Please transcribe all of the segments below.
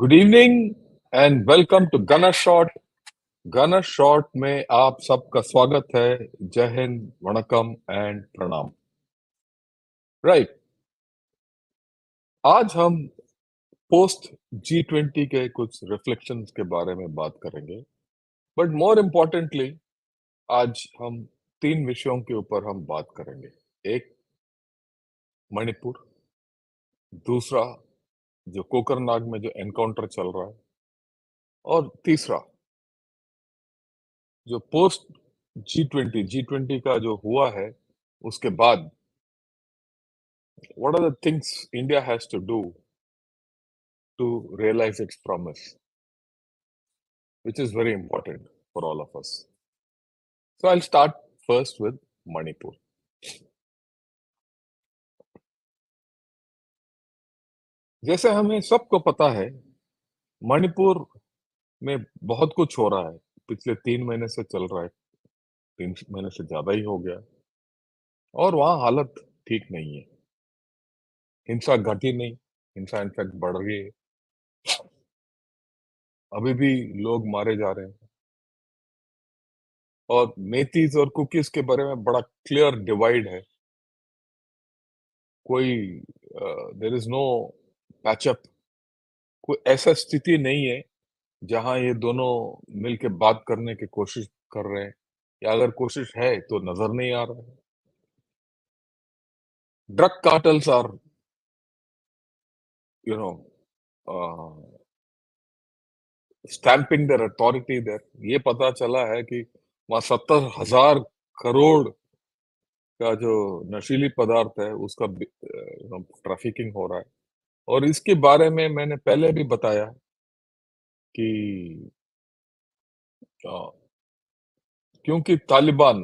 Good evening and welcome to gunner shot. Gunner shot में आप सबका स्वागत है। जय हिंद, वणकम एंड प्रणाम। राइट, आज हम पोस्ट G20 के कुछ रिफ्लेक्शंस के बारे में बात करेंगे, बट मोर इम्पोर्टेंटली आज हम तीन विषयों के ऊपर हम बात करेंगे। एक, मणिपुर। दूसरा, जो कोकरनाग में जो एनकाउंटर चल रहा है। और तीसरा, जो पोस्ट G20 का जो हुआ है उसके बाद what are the things India has to do to realize its promise, which is very important for all of us. So I'll start first with Manipur. जैसे हमें सबको पता है, मणिपुर में बहुत कुछ हो रहा है। पिछले 3 महीने से चल रहा है, 3 महीने से ज्यादा ही हो गया, और वहाँ हालत ठीक नहीं है। हिंसा घटी नहीं, हिंसा इनफैक्ट बढ़ रही है। अभी भी लोग मारे जा रहे हैं, और मेथीज और कुकीज के बारे में बड़ा क्लियर डिवाइड है। कोई देयर इज नो पैचअप। कोई ऐसा स्थिति नहीं है जहां ये दोनों मिलके बात करने की कोशिश कर रहे हैं, या अगर कोशिश है तो नजर नहीं आ रहा है। Drug cartels are you know stamping their authority there. ये पता चला है कि वहां 70,000 करोड़ का जो नशीली पदार्थ है उसका ट्रैफिकिंग हो रहा है। और इसके बारे में मैंने पहले भी बताया कि अ, क्योंकि तालिबान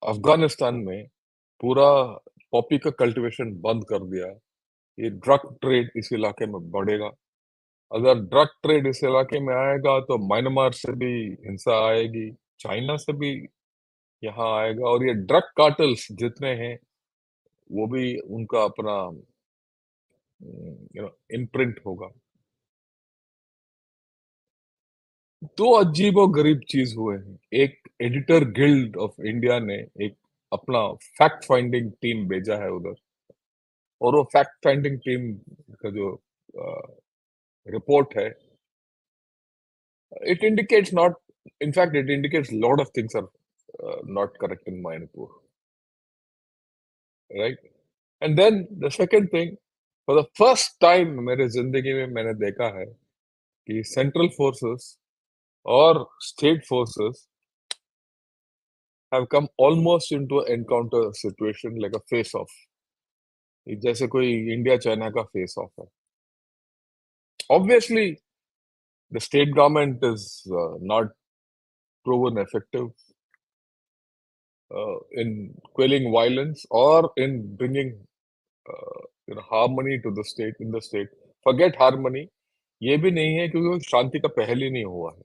अफगानिस्तान में पूरा पॉपी का कल्टीवेशन बंद कर दिया, ये ड्रग ट्रेड इस इलाके में बढ़ेगा। अगर ड्रग ट्रेड इस इलाके में आएगा तो म्यांमार से भी हिंसा आएगी, चाइना से भी यहाँ आएगा, और ये ड्रग कार्टल्स जितने हैं वो भी उनका अपना इम्प्रिंट होगा। दो अजीबो गरीब चीज हुए हैं। एक, एडिटर गिल्ड ऑफ इंडिया ने एक अपना फैक्ट फाइंडिंग टीम भेजा है उधर, और वो फैक्ट फाइंडिंग टीम का जो रिपोर्ट है, it indicates not, in fact it indicates a lot of things are not correct in Manipur, right? And then the second thing, for the first time मेरे जिंदगी में मैंने देखा है कि सेंट्रल फोर्सेस और state forces have come almost into an encounter situation, like a face off, जैसे कोई इंडिया चाइना का फेस ऑफ है। Obviously the state government is not proven effective in quelling violence or in bringing harmony to the state, in the state. Forget harmony, ये भी नहीं है क्योंकि वो शांति का पहल ही नहीं हुआ है।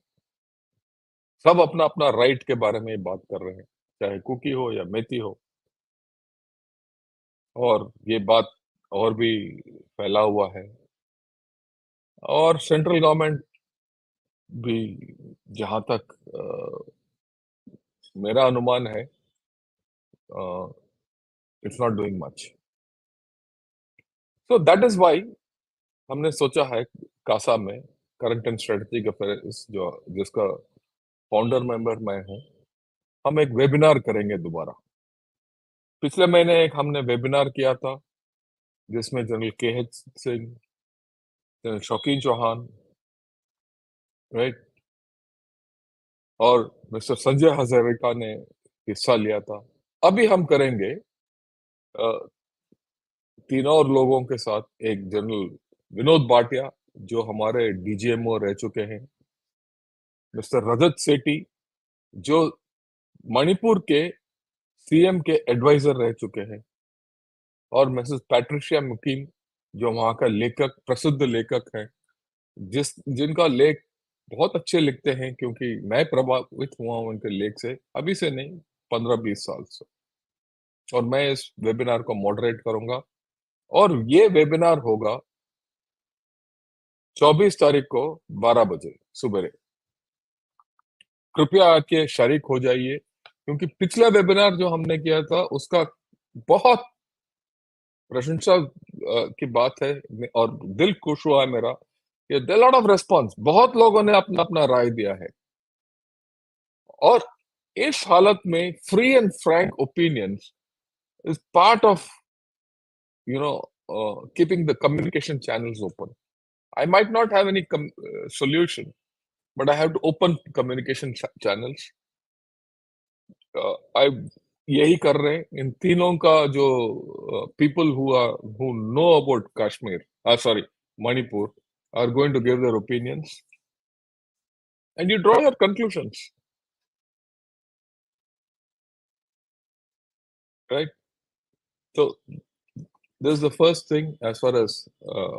सब अपना अपना राइट के बारे में बात कर रहे हैं, चाहे कुकी हो या मेथी हो, और ये बात और भी फैला हुआ है। और सेंट्रल गवर्नमेंट भी, जहां तक मेरा अनुमान है, it's not doing much. So that is why हमने सोचा है कासा में, करंट एंड स्ट्रेटेजिक अफेयर्स, जो जिसका फाउंडर मेंबर मैं हूँ, हम एक वेबिनार करेंगे दोबारा। पिछले महीने एक हमने वेबिनार किया था जिसमें जनरल KH सिंह, जनरल शौकीन चौहान, राइट, और मिस्टर संजय हजारिका ने हिस्सा लिया था। अभी हम करेंगे तीन और लोगों के साथ, एक जनरल विनोद भाटिया जो हमारे DGMO रह चुके हैं, मिस्टर रजत सेठी जो मणिपुर के CM के एडवाइजर रह चुके हैं, और मिसेस पैट्रिशिया मुकीम जो वहाँ का लेखक, प्रसिद्ध लेखक हैं, जिनका लेख बहुत अच्छे लिखते हैं, क्योंकि मैं प्रभावित हुआ हूं उनके लेख से, अभी से नहीं, 15-20 साल से। और मैं इस वेबिनार को मॉडरेट करूंगा, और ये वेबिनार होगा 24 तारीख को 12 बजे सुबह कृपया आके शरीक हो जाइए, क्योंकि पिछला वेबिनार जो हमने किया था उसका बहुत प्रशंसा की बात है और दिल खुश हुआ है मेरा कि देयर लॉट ऑफ रिस्पांस, बहुत लोगों ने अपना अपना राय दिया है। और इस हालत में free and Frank opinions is part of you know keeping the communication channels open. I might not have any solution, but I have to open communication channels. I यही कर रहे हैं इन तीनों का जो people who know about Kashmir, sorry, Manipur, are going to give their opinions, and you draw your conclusions, right? So this is the first thing as far as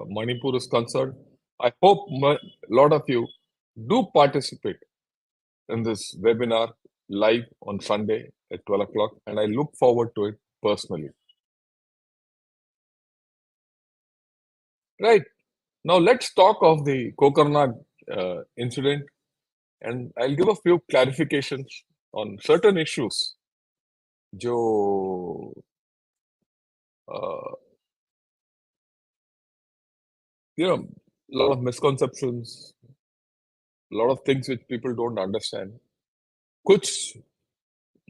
Manipur is concerned. I hope a lot of you do participate in this webinar live on Sunday at 12 o'clock, and I look forward to it personally. Right. Now, let's talk of the Kokarna incident, and I'll give a few clarifications on certain issues. जो you know, a lot of misconceptions, a lot of things which people don't understand. कुछ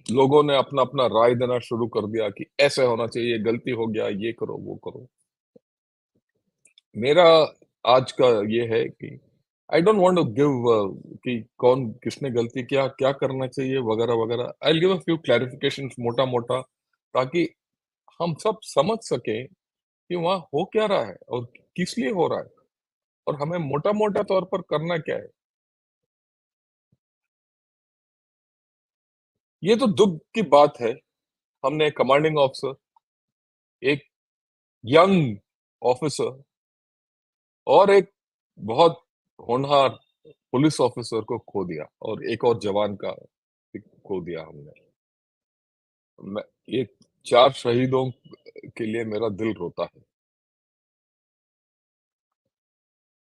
लोगों ने अपना अपना राय देना शुरू कर दिया कि ऐसे होना चाहिए, गलती हो गया, ये करो, वो करो। मेरा आज का ये है कि I don't want to give कि कौन किसने गलती किया, क्या करना चाहिए वगैरह वगैरह। I will give a few clarifications मोटा मोटा, ताकि हम सब समझ सकें कि वहाँ हो क्या रहा है और किस लिए हो रहा है और हमें मोटा मोटा तौर पर करना क्या है। ये तो दुख की बात है, हमने कमांडिंग ऑफिसर, एक यंग ऑफिसर और एक बहुत होनहार पुलिस ऑफिसर को खो दिया, और एक और जवान का खो दिया हमने। मैं ये 4 शहीदों के लिए मेरा दिल रोता है।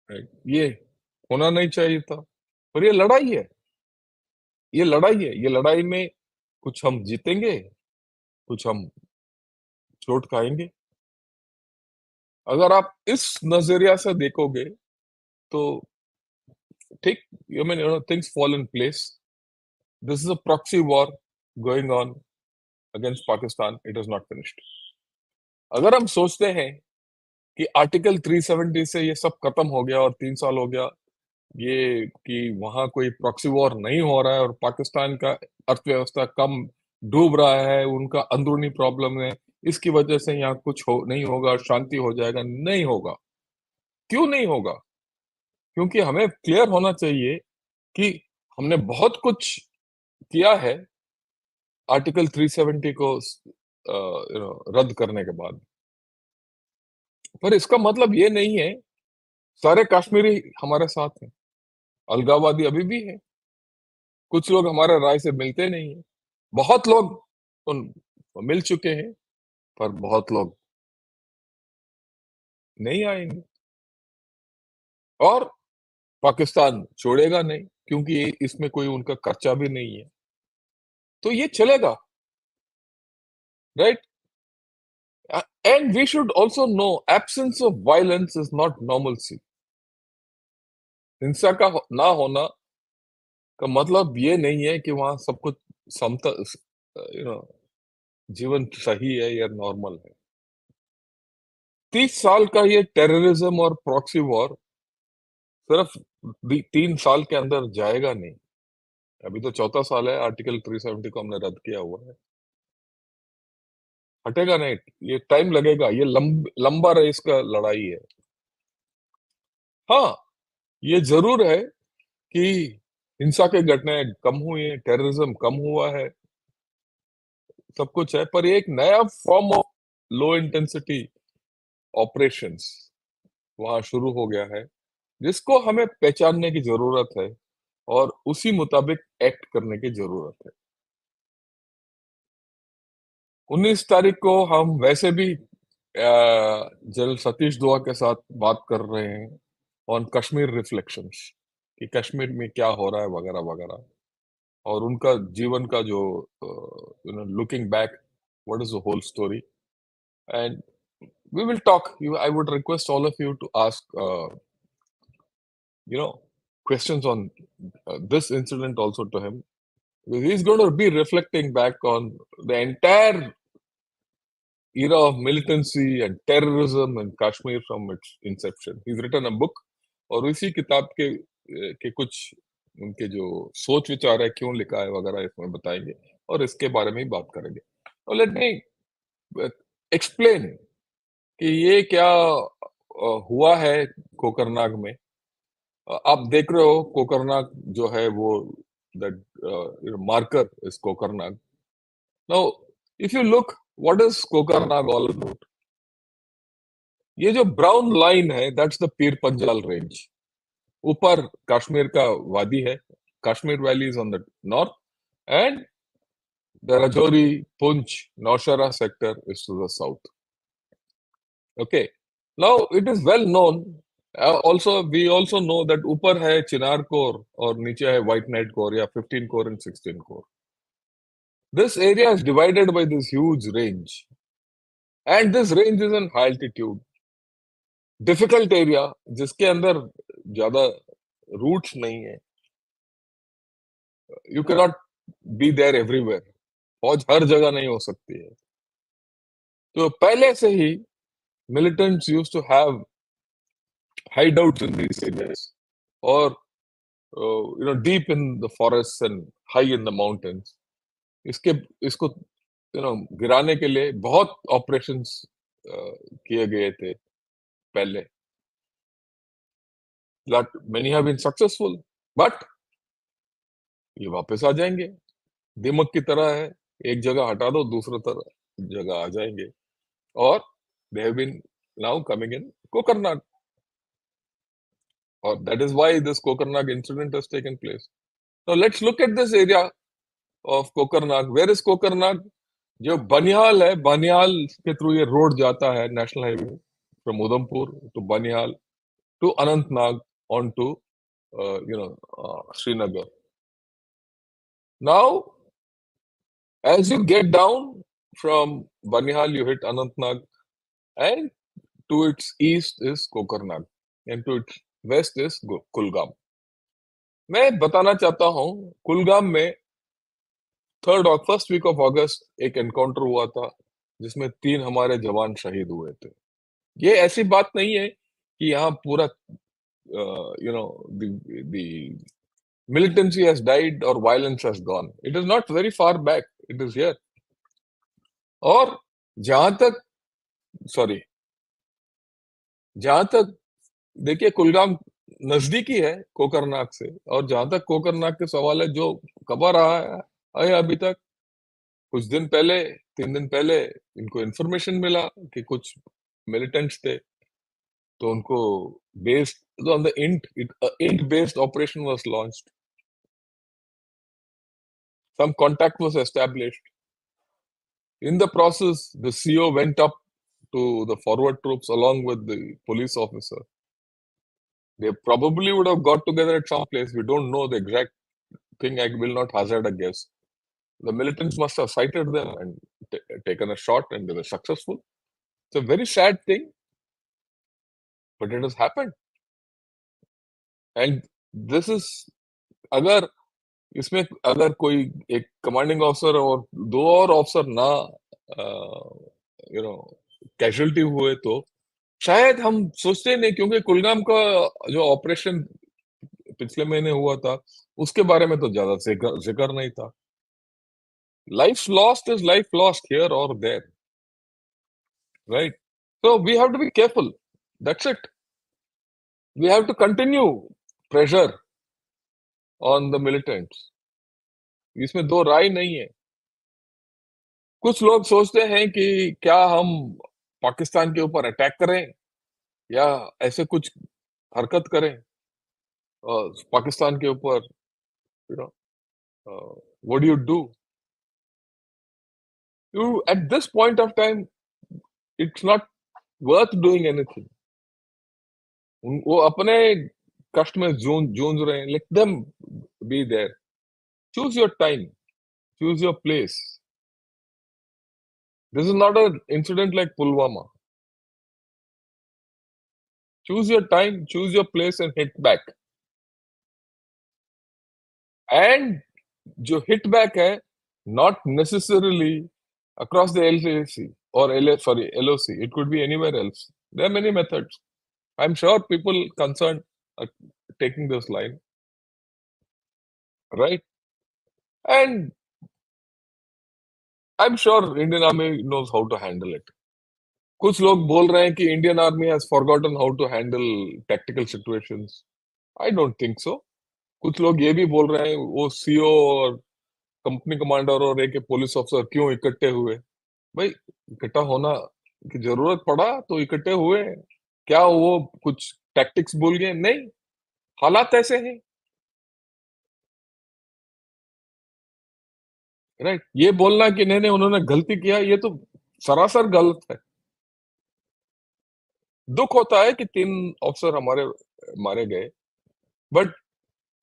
राइट? ये होना नहीं चाहिए था, पर ये लड़ाई है, ये लड़ाई है। ये लड़ाई में कुछ हम जीतेंगे, कुछ हम चोट खाएँगे। अगर आप इस नज़रिया से देखोगे तो ठीक, I mean, things fall in place. This is a proxy war going on against Pakistan. It is not finished. अगर हम सोचते हैं कि आर्टिकल 370 से ये सब खत्म हो गया और 3 साल हो गया, ये कि वहाँ कोई प्रॉक्सी वॉर नहीं हो रहा है और पाकिस्तान का अर्थव्यवस्था कम डूब रहा है, उनका अंदरूनी प्रॉब्लम है, इसकी वजह से यहाँ कुछ हो नहीं होगा, शांति हो जाएगा, नहीं होगा। क्यों नहीं होगा? क्योंकि हमें क्लियर होना चाहिए कि हमने बहुत कुछ किया है आर्टिकल 370 को रद्द करने के बाद। पर इसका मतलब ये नहीं है सारे कश्मीरी हमारे साथ हैं। अलगाववादी अभी भी है। कुछ लोग हमारे राय से मिलते नहीं हैं। बहुत लोग उन मिल चुके हैं, पर बहुत लोग नहीं आएँगे, और पाकिस्तान छोड़ेगा नहीं, क्योंकि इसमें कोई उनका खर्चा भी नहीं है। तो ये चलेगा, right? And we should also know absence of violence is not normalcy. हिंसा का ना होना का मतलब ये नहीं है कि वहाँ सब कुछ समता यू नो जीवन सही है या नॉर्मल है। 30 साल का ये टेररिज्म और प्रॉक्सी वॉर सिर्फ 3 साल के अंदर जाएगा नहीं। अभी तो चौथा साल है, आर्टिकल 370 को हमने रद्द किया हुआ है। हटेगा नहीं, ये टाइम लगेगा, ये लंबा रेस का लड़ाई है। हाँ, ये जरूर है कि हिंसा के घटनाएं कम हुई हैं, टेररिज्म कम हुआ है, सब कुछ है, पर ये एक नया form of low intensity operations वहां शुरू हो गया है, जिसको हमें पहचानने की जरूरत है और उसी मुताबिक एक्ट करने की जरूरत है। 19 तारीख को हम वैसे भी जनरल सतीश दुआ के साथ बात कर रहे हैं, ऑन कश्मीर रिफ्लेक्शंस, कि कश्मीर में क्या हो रहा है वगैरह वगैरह, और उनका जीवन का जो looking back, what is the whole story, and we will talk. I would request all of you to ask you know questions on this incident also to him. He's going to be reflecting back on the entire era of militancy and terrorism in Kashmir from its inception. He's written a book, और इसी किताब के कुछ उनके जो सोच विचार है, क्यों लिखा है वगैरह, इसमें बताएंगे और इसके बारे में ही बात करेंगे. और लेट मी एक्सप्लेन कि ये क्या हुआ है कोकरनाग में. आप देख रहे हो कोकरनाग जो है वो, that marker is Kokernag. Now if you look, what is Kokernag all about? ये जो ब्राउन लाइन है, that's the Pir Panjal range. ऊपर कश्मीर का वादी है, Kashmir valley is on the north, and the Rajouri, Poonch, Nowshera sector is to the south. Okay, now it is well known. Also, we also know that ऊपर है चिनार core और नीचे है व्हाइट नाइट कोर, या 15 core and 16 core. This area is divided by this huge range, and this range is in high altitude. Difficult area जिसके अंदर ज्यादा roots नहीं है. You cannot be there everywhere. फौज हर जगह नहीं हो सकती है. तो पहले से ही militants used to have hideouts in these areas, or deep in the forests and high in the mountains. इसके इसको गिराने के लिए बहुत ऑपरेशंस किए गए थे पहले. Many have been successful, but ये वापस आ जाएंगे. दिमक की तरह है, एक जगह हटा दो दूसरी तरह जगह आ जाएंगे. और they have been now coming in Kokernag, or that is why this Kokernag incident has taken place. Now let's look at this area of Kokernag. Where is Kokernag? जो बनिहाल है, बनिहाल के थ्रू ये रोड जाता है, national highway from Udhampur to Banihal to Anantnag on to Srinagar. Now, as you get down from Banihal, you hit Anantnag, and to its east is Kokernag, and to its west is Kulgam. मैं बताना चाहता हूँ, कुलगाम में first week of अगस्त एक encounter हुआ था जिसमें 3 हमारे जवान शहीद हुए थे. ये ऐसी बात नहीं है कि यहाँ पूरा the militancy has died or violence has gone. It is not very far back. It is here. और जहां तक देखिए, कुलगाम नजदीकी है कोकरनाग से, और जहां तक कोकरनाग के सवाल है, जो खबर रहा है अभी तक, कुछ दिन पहले, 3 दिन पहले इनको इंफॉर्मेशन मिला कि कुछ मिलिटेंट्स थे, तो उनको based on the int based operation was launched. Some contact was established. In the process, the CO went up to the forward troops along with the police officer. They probably would have got together at some place. We don't know the exact thing. I will not hazard a guess. The militants must have sighted them and taken a shot, and they were successful. It's a very sad thing, but it has happened. And this is, अगर इसमें अगर कोई एक commanding officer और 2 और officer ना casualty हुए, तो शायद हम सोचते नहीं, क्योंकि कुलगाम का जो ऑपरेशन पिछले महीने हुआ था उसके बारे में तो ज्यादा जिक्र नहीं था. Life lost is life lost here और there, right? So we have to be careful. That's it. We have to continue pressure on the militants. इसमें दो राय नहीं है. कुछ लोग सोचते हैं कि क्या हम पाकिस्तान के ऊपर अटैक करें या ऐसे कुछ हरकत करें पाकिस्तान के ऊपर. You know what do you do? You at this point of time, it's not worth doing anything. वो अपने कष्ट में जूझ जूझ रहे हैं, let them be there. Choose your time, choose your place. This is not a incident like Pulwama. Choose your time, choose your place and hit back. And जो hit back है, not necessarily across the LAC or LOC. It could be anywhere else. There are many methods. I'm sure people concerned are taking this line, right? And I'm sure Indian Army knows how to handle it. कुछ लोग बोल रहे हैं कि Indian Army has forgotten how to handle tactical situations. I don't think so. कुछ लोग ये भी बोल रहे हैं वो सीओ और कंपनी कमांडर और एक पुलिस अफसर क्यों इकट्ठे हुए। भाई, इकट्ठा होना की जरूरत पड़ा तो इकट्ठे हुए। क्या वो कुछ टैक्टिक्स भूल गए? नहीं, हालात ऐसे हैं। राइट, ये बोलना कि नहीं नहीं उन्होंने गलती किया, ये तो सरासर गलत है। दुख होता है कि 3 अफसर हमारे मारे गए, बट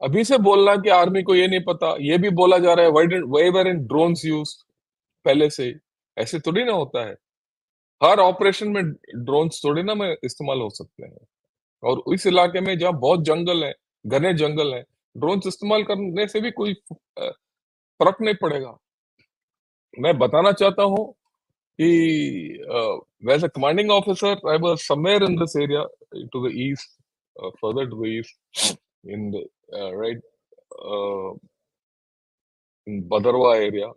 अभी से बोलना कि आर्मी को ये नहीं पता, ये भी बोला जा रहा है why were in drones use पहले से ही। ऐसे थोड़ी ना होता है। हर ऑपरेशन में ड्रोन्स थोड़ी ना में इस्तेमाल हो सकते हैं। और इस इलाके में जहाँ बहुत जंगल है, घने जंगल है, ड्रोन्स इस्तेमाल करने से भी कोई फर्क नहीं पड़ेगा। मैं बताना चाहता हूँ कि as a commanding officer, I was somewhere in this area to the east, further to the east, in the right uh, in Badarwa area.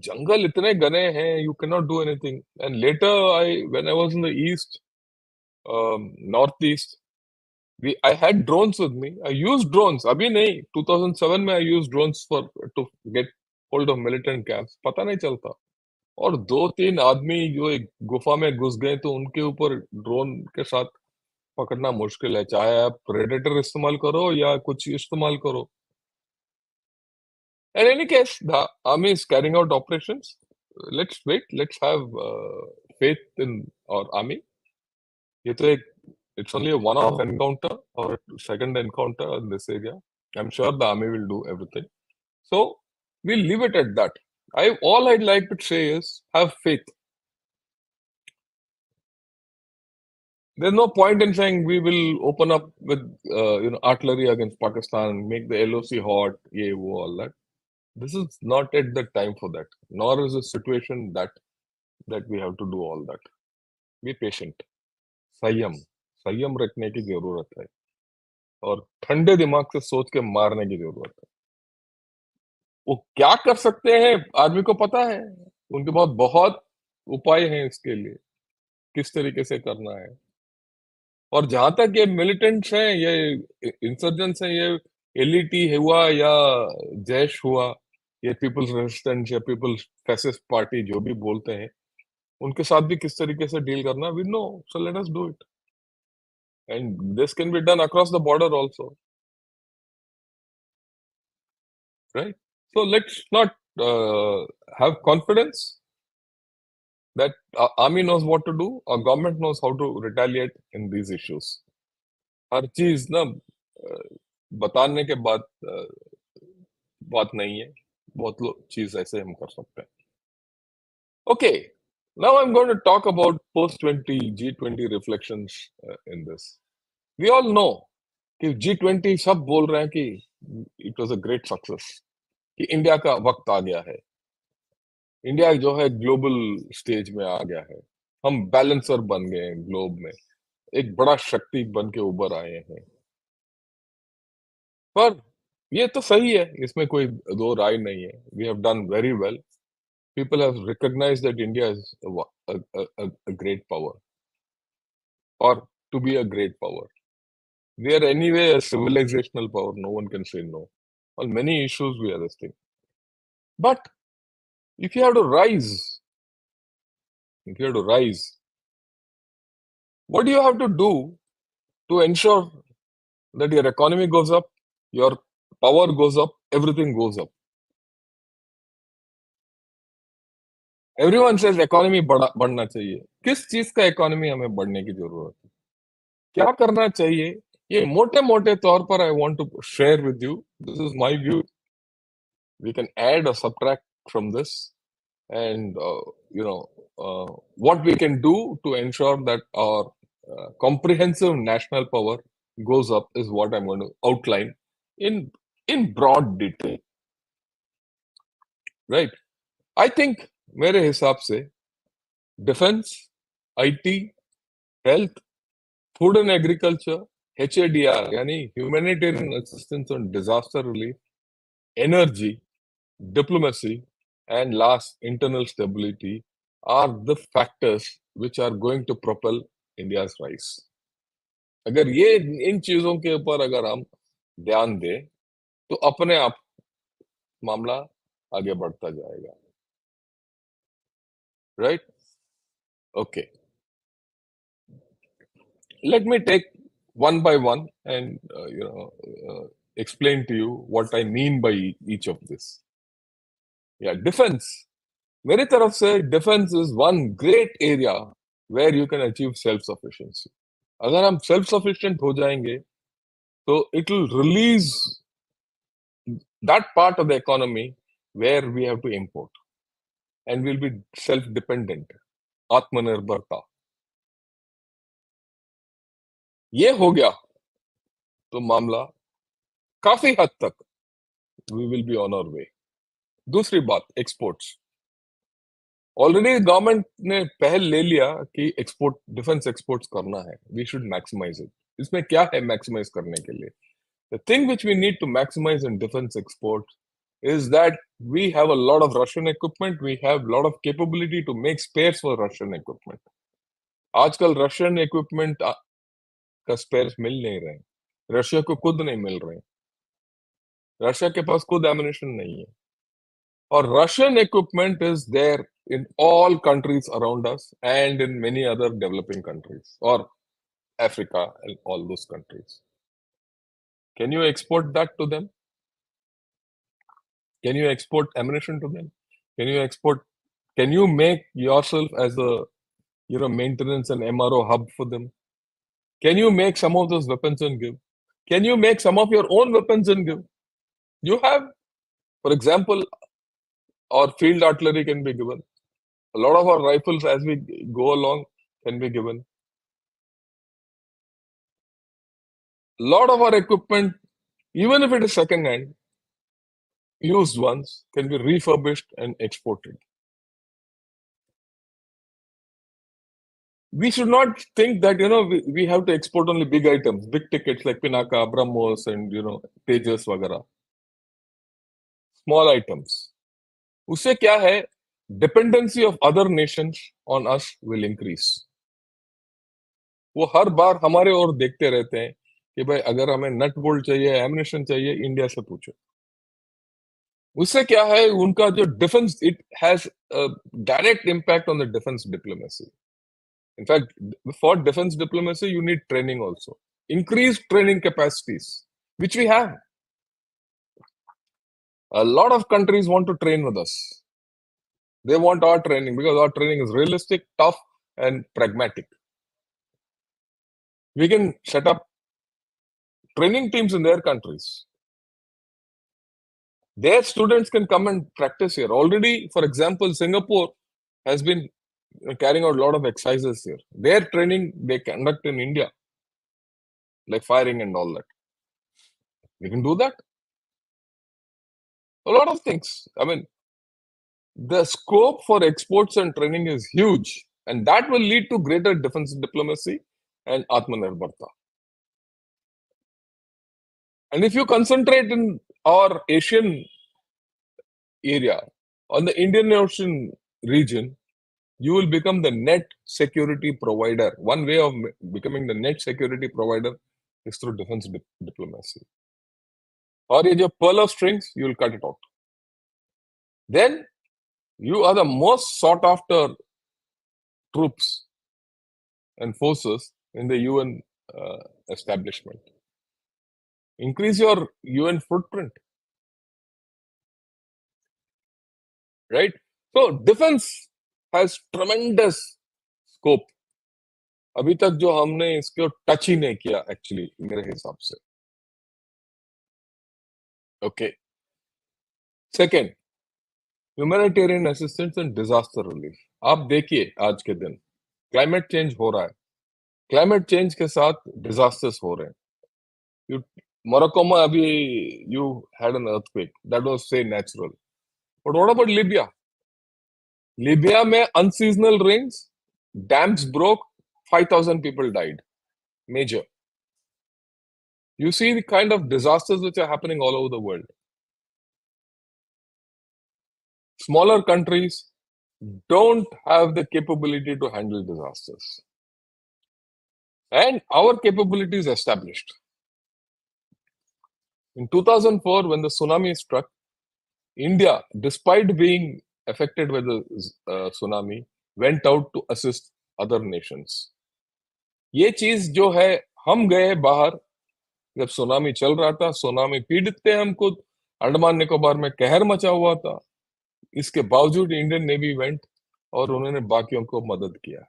जंगल इतने घने हैं, you cannot do anything. And later, when I was in the east, northeast, I had drones with me. I used drones. अभी नहीं, 2007 में I used drones for to get hold of militant camps. पता नहीं चलता। और 2-3 आदमी जो एक गुफा में घुस गए तो उनके ऊपर ड्रोन के साथ पकड़ना मुश्किल है, चाहे आप प्रेडेटर इस्तेमाल करो या कुछ इस्तेमाल करो। In any case, the army is carrying out operations. Let's wait. Let's have faith in our army. ये तो एक it's only a one-off encounter or a second encounter in this area. I'm sure the army will do everything. So we'll leave it at that. All I'd like to say is have faith. There's no point in saying we will open up with artillery against Pakistan, make the LOC hot, yeah, all that. This is not at the time for that. Nor is the situation that we have to do all that. Be patient. संयम संयम रखने की जरूरत है और ठंडे दिमाग से सोच के मारने की जरूरत है। वो क्या कर सकते हैं आर्मी को पता है। उनके पास बहुत उपाय हैं इसके लिए, किस तरीके से करना है। और जहां तक ये मिलिटेंट्स हैं, ये इंसर्जेंट्स हैं, ये एलईटी हुआ या जैश हुआ, ये पीपल्स रेजिस्टेंस या पीपल्स फैसिस्ट पार्टी जो भी बोलते हैं, उनके साथ भी किस तरीके से डील करना we know. So let us do it and this can be done across the border also, right? So let's not have confidence that our army knows what to do, our government knows how to retaliate in these issues. हर चीज ना बताने के बाद बात नहीं है। बहुत लोग चीज ऐसे हम कर सकते हैं। Okay, now I am going to talk about post 20 G20 reflections in this. We all know कि G20 सब बोल रहे हैं कि it was a great success, कि इंडिया का वक्त आ गया है, इंडिया जो है ग्लोबल स्टेज में आ गया है, हम बैलेंसर बन गए हैं ग्लोब में, एक बड़ा शक्ति बन के उभर आए हैं। पर ये तो सही है, इसमें कोई दो राय नहीं है। We have done very well. People have recognised that India is a great power or to be a great power. We are anyway a civilizational power. No one can say no. On many issues we are this thing. But if you have to rise, if you have to rise, what do you have to do to ensure that your economy goes up, your power goes up, everything goes up? Everyone says economy बढ़ना चाहिए। किस चीज का economy हमें बढ़ने की जरूरत है? क्या करना चाहिए, ये मोटे मोटे तौर पर I want to share with you. This is my view. We can add or subtract from this, and what we can do to ensure that our comprehensive national power goes up is what I'm going to outline in broad detail. Right? I think मेरे हिसाब से defence, IT, health, food and agriculture, HADR यानी humanitarian assistance and disaster relief, energy, diplomacy, and last, internal stability are the factors which are going to propel India's rise. अगर ये इन चीजों के ऊपर अगर हम ध्यान दें तो अपने आप मामला आगे बढ़ता जाएगा. Right? Okay. Let me take one by one and explain to you what I mean by each of this. Yeah, defense. मेरी तरफ से defense is one great area where you can achieve self-sufficiency. अगर हम self sufficient हो जाएंगे तो it will release that part of the economy where we have to import and will be self dependent. आत्मनिर्भरता ये हो गया तो मामला काफी हद तक we will be on our way. दूसरी बात, एक्सपोर्ट्स. ऑलरेडी गवर्नमेंट ने पहल ले लिया कि एक्सपोर्ट, डिफेंस एक्सपोर्ट्स करना है. We should maximise it. इसमें क्या है मैक्सिमाइज करने के लिए? The thing which we need to maximize in defense exports is that we have a lot of Russian equipment. We have a lot of capability to make spares for Russian equipment. आजकल Russian equipment का spheres मिल नहीं रहे. Russia को खुद नहीं मिल रहे. Russia के पास खुद एमिनेशन नहीं है. और Russian equipment is there in all countries around us and in many other developing countries or Africa and all those countries. Can you export that to them? Can you export ammunition to them? Can you export? Can you make yourself as a maintenance and MRO hub for them? Can you make some of those weapons and give? Can you make some of your own weapons and give? You have, for example, our field artillery can be given. A lot of our rifles, as we go along, can be given. A lot of our equipment, even if it is second hand, used ones, can be refurbished and exported. We should not think that we have to export only big items, big tickets like Pinaka, BrahMos, and Tejas वगैरह. Small items. उससे क्या है? Dependency of other nations on us will increase. वो हर बार हमारे और देखते रहते हैं कि भाई अगर हमें नट बोल्ट चाहिए, एमिनेशन चाहिए, इंडिया से पूछो. उससे क्या है? उनका जो defence, it has direct impact on the defence diplomacy. In fact, for defense diplomacy, you need training also. Increased training capacities, which we have. A lot of countries want to train with us. They want our training because our training is realistic, tough, and pragmatic. We can set up training teams in their countries. Their students can come and practice here. Already, for example, Singapore has been carrying out a lot of exercises here. Their training they conduct in India, like firing and all that. We can do that. A lot of things. I mean, the scope for exports and training is huge, and that will lead to greater defense diplomacy and Atmanirbharta. And if you concentrate in our Asian area, on the Indian Ocean region, you will become the net security provider. One way of becoming the net security provider is through defense diplomacy. Or in your pearl of strings, you will cut it out. Then you are the most sought after troops and forces in the UN establishment. Increase your UN footprint. Right? So defense has tremendous scope. अभी तक जो हमने इसको touch ही नहीं किया actually मेरे हिसाब से। Okay, second, humanitarian assistance and disaster relief. आप देखिए आज के दिन क्लाइमेट चेंज हो रहा है, क्लाइमेट चेंज के साथ डिजास्टर्स हो रहे हैं। यू मोरक्को में अभी you had an earthquake that was say natural, but what about Libya? Libya में unseasonal rains, dams broke, 5,000 people died, major. You see the kind of disasters which are happening all over the world. Smaller countries don't have the capability to handle disasters. And our capability is established. In 2004, when the tsunami struck, India, despite being affected by the tsunami, went out to assist other nations. ये चीज जो है, हम गए बाहर जब tsunami चल रहा था, सुनामी पीड़ित थे हम खुद, अंडमान निकोबार में कहर मचा हुआ था, इसके बावजूद इंडियन नेवी वेंट और उन्होंने बाकियों को मदद किया।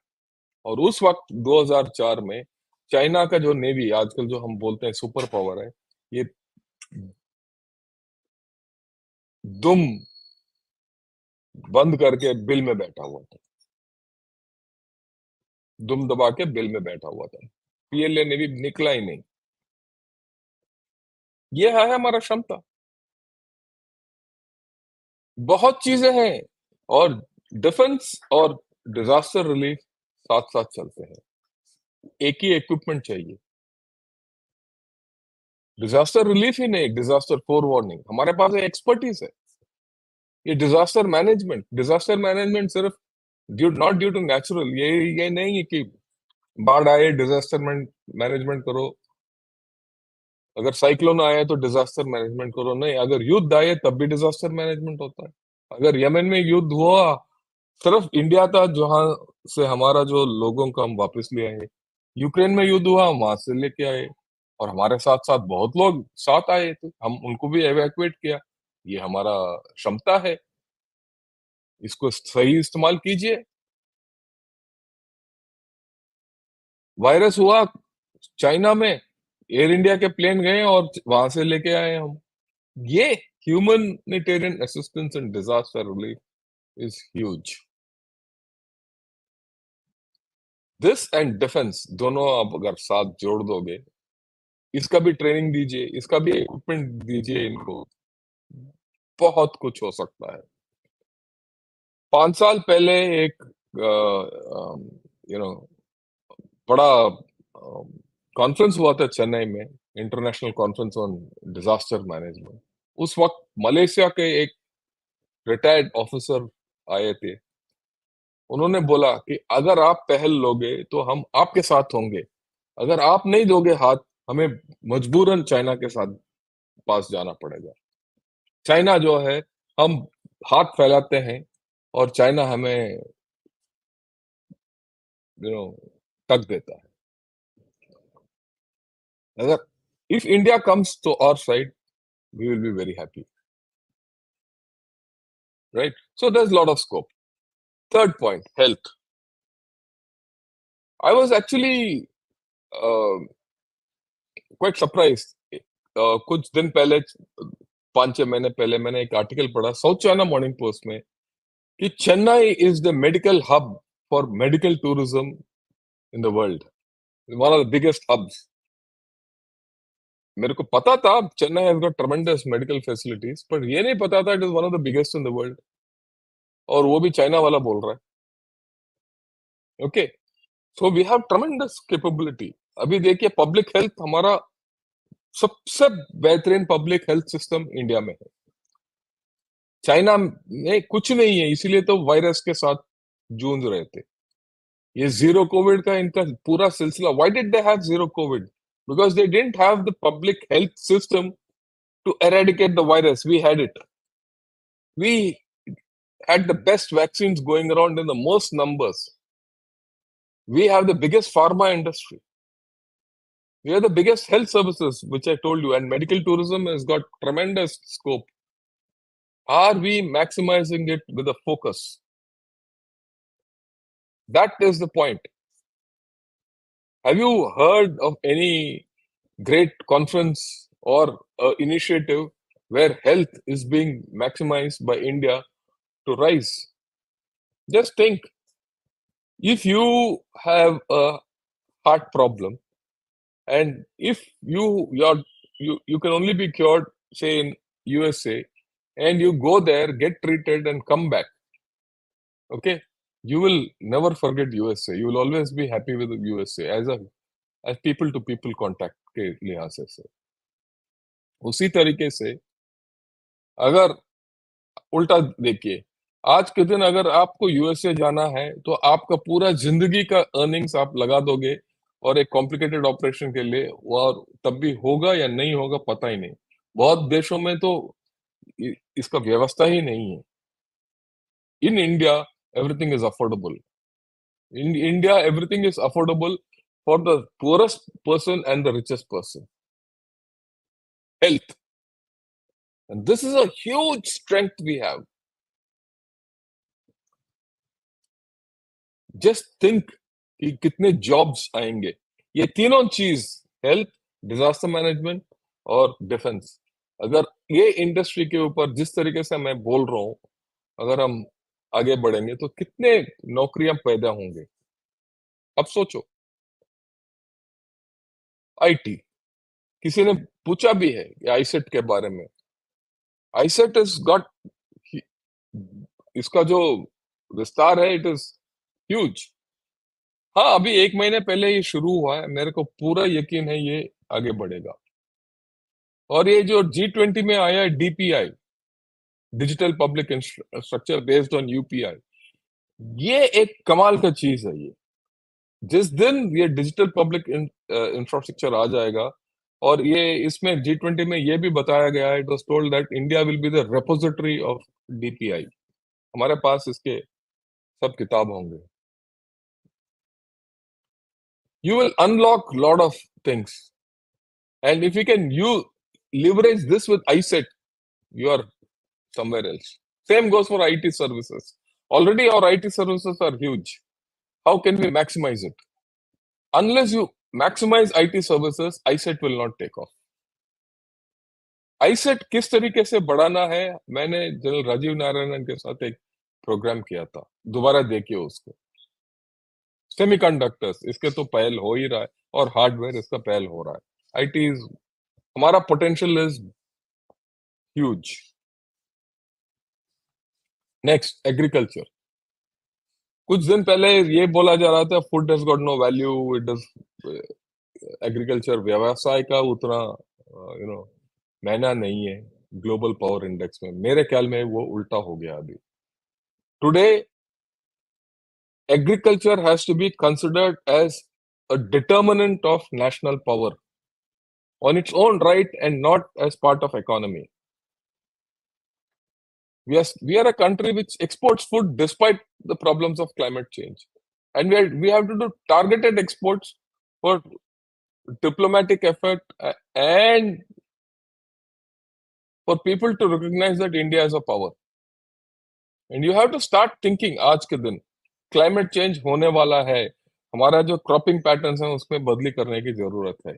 और उस वक्त 2004 में चाइना का जो नेवी आजकल जो हम बोलते हैं सुपर पावर है, ये दुम बंद करके बिल में बैठा हुआ था, दुम दबा के बिल में बैठा हुआ था, पीएलए नेवी निकला ही नहीं। ये है हमारा क्षमता। बहुत चीजें हैं, और डिफेंस और डिजास्टर रिलीफ साथ साथ चलते हैं, एक ही इक्विपमेंट चाहिए। डिजास्टर रिलीफ ही नहीं, डिजास्टर फोर वार्निंग हमारे पास एक्सपर्टीज है। ये डिजास्टर मैनेजमेंट सिर्फ नॉट ड्यू टू नेचुरल, ये नहीं है कि बाढ़ आए डिजास्टर मैनेजमेंट करो, अगर साइक्लोन आए तो डिजास्टर मैनेजमेंट करो, नहीं, अगर युद्ध आए तब भी डिजास्टर मैनेजमेंट होता है। अगर यमन में युद्ध हुआ, सिर्फ इंडिया था जहां से हमारा जो लोगों को हम वापस ले आए, यूक्रेन में युद्ध हुआ वहां से लेके आए, और हमारे साथ साथ बहुत लोग साथ आए थे, हम उनको भी एवैक्यूएट किया। ये हमारा क्षमता है, इसको सही इस्तेमाल कीजिए। वायरस हुआ चाइना में, एयर इंडिया के प्लेन गए और वहां से लेके आए हम। ये humanitarian assistance and disaster relief is huge. This and defence दोनों आप अगर साथ जोड़ दोगे, इसका भी ट्रेनिंग दीजिए, इसका भी इक्विपमेंट दीजिए इनको, बहुत कुछ हो सकता है। 5 साल पहले एक यू नो बड़ा कॉन्फ्रेंस हुआ था चेन्नई में, international conference on disaster management. उस वक्त मलेशिया के एक रिटायर्ड ऑफिसर आए थे, उन्होंने बोला कि अगर आप पहल लोगे तो हम आपके साथ होंगे, अगर आप नहीं दोगे हाथ, हमें मजबूरन चाइना के साथ पास जाना पड़ेगा। चाइना जो है, हम हाथ फैलाते हैं और चाइना हमें यू नो टक देता है। अगर if India comes to our side, we will be very happy, right? So there is lot of scope. Third point, health. I was actually quite surprised. कुछ दिन पहले, 5-6 महीने पहले, मैंने एक आर्टिकल पढ़ा साउथ चाइना मॉर्निंग पोस्ट में कि Chennai is the medical hub for medical tourism in the world, one of the biggest hubs. मेरे को पता था Chennai has got tremendous medical facilities, पर ये नहीं पता था it is one of the biggest in the world, और वो भी चाइना वाला बोल रहा है। Okay, so we have tremendous capability. अभी देखिए पब्लिक हेल्थ, हमारा सबसे बेहतरीन पब्लिक हेल्थ सिस्टम इंडिया में है। चाइना में कुछ नहीं है, इसीलिए तो वायरस के साथ जूझ रहे थे। ये जीरो कोविड का इनका पूरा सिलसिला, why did they have zero Covid? Because they didn't have the public health system to eradicate the virus. We had it. We had the best vaccines going around in the most numbers. We have the biggest pharma industry. We have the biggest health services, which I told you, and medical tourism has got tremendous scope. Are we maximizing it with a focus? That is the point. Have you heard of any great conference or initiative where health is being maximized by India to rise? Just think, if you have a heart problem, and if you can only be cured, say in USA, and you go there, get treated, and come back, okay, you will never forget USA. You will always be happy with USA as people to people contact के लिहाज से उसी तरीके से अगर उल्टा देखिए, आज के दिन अगर आपको यूएसए जाना है तो आपका पूरा जिंदगी का अर्निंग्स आप लगा दोगे और एक कॉम्प्लिकेटेड ऑपरेशन के लिए, और तब भी होगा या नहीं होगा पता ही नहीं। बहुत देशों में तो इसका व्यवस्था ही नहीं है। In India everything is affordable. In India everything is affordable for the poorest person and the richest person. Health, and this is a huge strength we have. Just think कि कितने जॉब्स आएंगे। ये तीनों चीज, हेल्थ, डिजास्टर मैनेजमेंट और defence, अगर ये industry के ऊपर जिस तरीके से मैं बोल रहा हूँ, अगर हम आगे बढ़ेंगे तो कितने नौकरियां पैदा होंगे। अब सोचो, आईटी, किसी ने पूछा भी है कि आईसेट के बारे में। आईसेट इज गॉट, इसका जो विस्तार है इट इज ह्यूज। हाँ, अभी 1 महीने पहले ये शुरू हुआ है, मेरे को पूरा यकीन है ये आगे बढ़ेगा। और ये जो G20 में आया है DPI, digital public infrastructure based on UPI, ये एक कमाल का चीज है। ये जिस दिन ये डिजिटल पब्लिक इंफ्रास्ट्रक्चर आ जाएगा, और ये इसमें G20 में ये भी बताया गया है, it was told that India will be the repository of DPI. हमारे पास इसके सब किताब होंगे। You will unlock lot of things, and if you can leverage this with iSet, you are somewhere else. Same goes for IT services. Already our IT services are huge. How can we maximize it? Unless you maximize IT services, iSet will not take off. iSet किस तरीके से बढ़ाना है, मैंने general Rajiv Narayanan के साथ एक programme किया था, दोबारा देखिए उसको। सेमीकंडक्टर्स, इसके तो पहल हो ही रहा है, और हार्डवेयर इसका पहल हो रहा है। आईटी, हमारा potential is huge. Next, agriculture. कुछ दिन पहले ये बोला जा रहा था food has got no value, it does, agriculture व्यवसाय का उतना महंगा नहीं है ग्लोबल पावर इंडेक्स में। मेरे ख्याल में वो उल्टा हो गया अभी। Today agriculture has to be considered as a determinant of national power on its own right and not as part of economy. We are a country which exports food despite the problems of climate change, and we have to do targeted exports for diplomatic effort, and for people to recognize that India is a power. And you have to start thinking, आज के दिन climate change होने वाला है, हमारा जो cropping patterns है उसमें बदली करने की जरूरत है।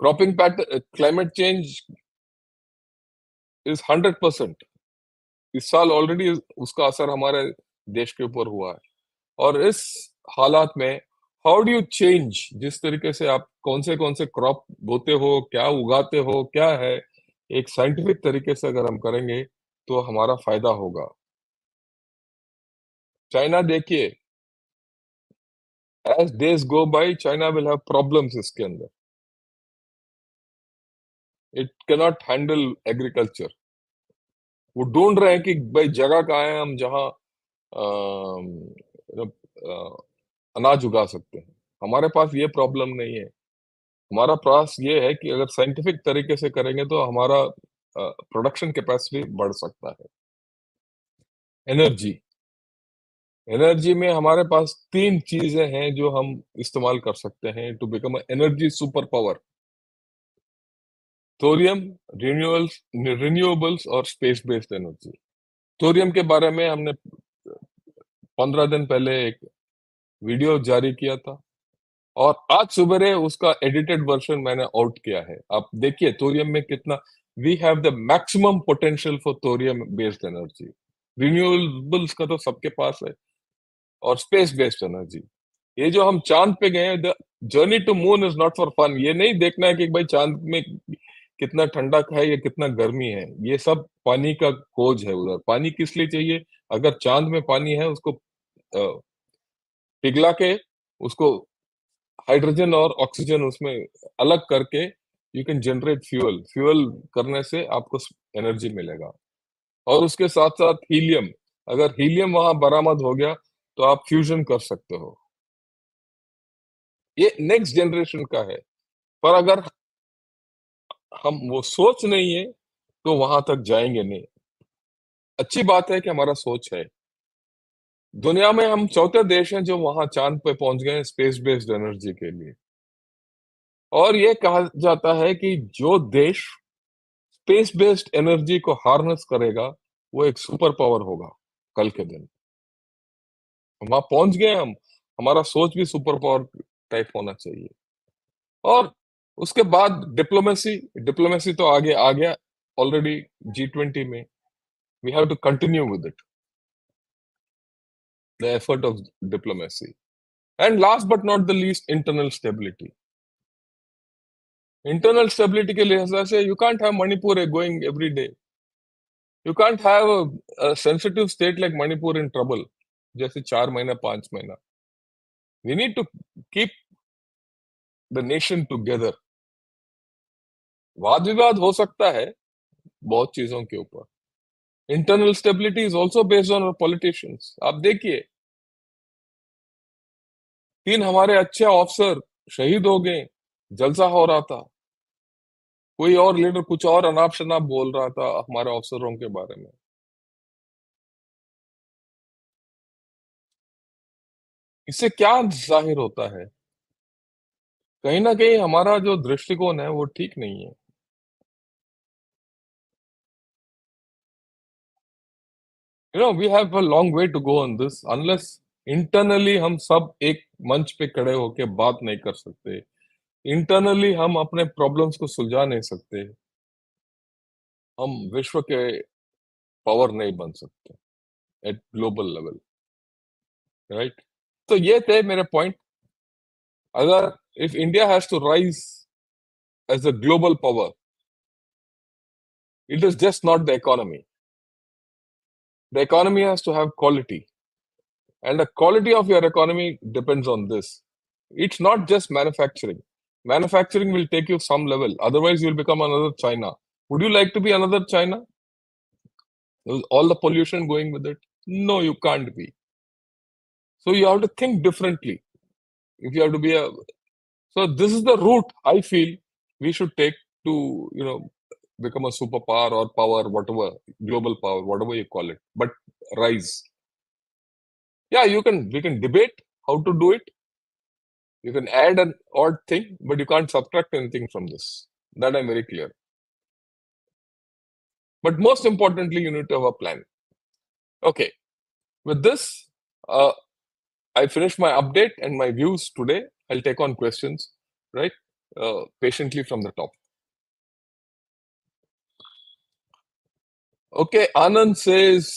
Cropping pattern, climate change is 100%। इस साल ऑलरेडी उसका असर हमारे देश के ऊपर हुआ है, और इस हालात में हाउ डू यू चेंज, जिस तरीके से आप कौन से क्रॉप बोते हो, क्या उगाते हो, क्या है, एक साइंटिफिक तरीके से अगर हम करेंगे तो हमारा फायदा होगा। चाइना देखिए, as days go by China will have problems इसके अंदर। It can not handle agriculture. वो ढूंढ रहे हैं कि भाई जगह कहाँ है हम जहाँ अनाज उगा सकते हैं। हमारे पास ये प्रॉब्लम नहीं है। हमारा प्रयास ये है कि अगर साइंटिफिक तरीके से करेंगे तो हमारा प्रोडक्शन कैपेसिटी बढ़ सकता है। एनर्जी, एनर्जी में हमारे पास 3 चीजें हैं जो हम इस्तेमाल कर सकते हैं to become energy super power: thorium, renewables और स्पेस बेस्ड एनर्जी। थोरियम के बारे में हमने 15 दिन पहले एक वीडियो जारी किया था और आज सुबह उसका एडिटेड वर्जन मैंने आउट किया है। आप देखिए थोरियम में कितना we have the maximum potential for thorium based energy. Renewables का तो सबके पास है और स्पेस बेस्ड एनर्जी। ये जो हम चांद पे गए हैं, the journey to moon is not for fun. ये नहीं देखना है कि भाई चांद में कितना ठंडा है या कितना गर्मी है। ये सब पानी का खोज है उधर। पानी किस लिए चाहिए? अगर चांद में पानी है उसको पिघला के उसको हाइड्रोजन और ऑक्सीजन उसमें अलग करके you can generate fuel. Fuel करने से आपको एनर्जी मिलेगा और उसके साथ साथ हीलियम। अगर हीलियम वहां बरामद हो गया तो आप फ्यूजन कर सकते हो। ये नेक्स्ट जनरेशन का है। पर अगर हम वो सोच नहीं है तो वहां तक जाएंगे नहीं। अच्छी बात है कि हमारा सोच है। दुनिया में हम चौथे देश हैं जो वहां चांद पे पहुंच गए हैं स्पेस बेस्ड एनर्जी के लिए। और ये कहा जाता है कि जो देश स्पेस बेस्ड एनर्जी को हार्नेस करेगा वो एक सुपर पावर होगा कल के दिन। वहां पहुंच गए हम। हमारा सोच भी सुपर पावर टाइप होना चाहिए। और उसके बाद डिप्लोमेसी। डिप्लोमेसी तो आगे आ गया ऑलरेडी G20 में। We have to continue with it, the effort of diplomacy. And last but not the least, internal stability. Internal stability के लिहाज से you can't have Manipur going every day. You can't have a sensitive state like Manipur in trouble जैसे 4 महीना 5 महीना। We need to keep the nation together। वाद विवाद हो सकता है बहुत चीजों के ऊपर। Internal stability is also based on politicians. आप देखिए 3 हमारे अच्छे ऑफिसर शहीद हो गए। जलसा हो रहा था। कोई और लीडर कुछ और अनाप शनाप बोल रहा था हमारे ऑफिसरों के बारे में। इससे क्या जाहिर होता है? कहीं ना कहीं हमारा जो दृष्टिकोण है वो ठीक नहीं है। We have a long way to go on this unless internally हम सब एक मंच पे खड़े होके बात नहीं कर सकते। इंटरनली हम अपने प्रॉब्लम्स को सुलझा नहीं सकते। हम विश्व के पावर नहीं बन सकते एट ग्लोबल लेवल, राइट? तो ये थे मेरे पॉइंट। अगर if India has to rise as a global power, it is just not the economy. The economy has to have quality, and the quality of your economy depends on this. It's not just manufacturing. Manufacturing will take you some level, otherwise, you'll become another China. Would you like to be another China? With all the pollution going with it? No, you can't be. So you have to think differently. If you have to be a so this is the route I feel we should take to become a superpower or power, whatever, global power, whatever you call it, but rise. Yeah, we can debate how to do it. You can add an odd thing, but you can't subtract anything from this. That I'm very clear. But most importantly, you need to have a plan. Okay, with this, uh, I finish my update and my views today. I'll take on questions, right? Patiently from the top. Okay, Anand says,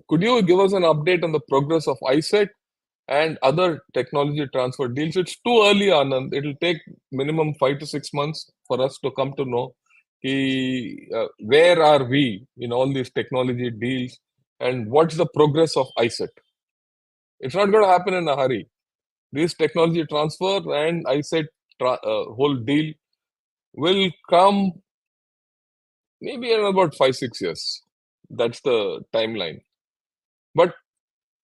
could you give us an update on the progress of ISET and other technology transfer deals? It's too early, Anand. It'll take minimum 5 to 6 months for us to come to know where are we in all these technology deals and what's the progress of ISET. It's not going to happen in a hurry. This technology transfer and ISET whole deal will come maybe in about 5 6 years. That's the timeline. But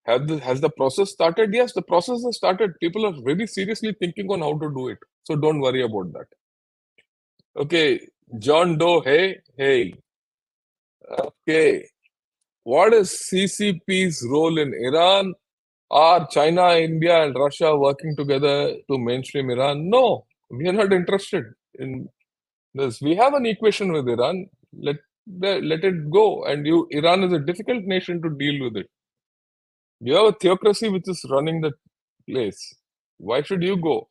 has the process started? Yes, the process has started. People are very seriously thinking on how to do it. So don't worry about that. Okay, John Doe, hey. Okay, what is CCP's role in Iran? Are China, India, and Russia working together to mainstream Iran? No, we are not interested in this. We have an equation with Iran. Let it go. And Iran is a difficult nation to deal with it. You have a theocracy which is running the place. Why should you go?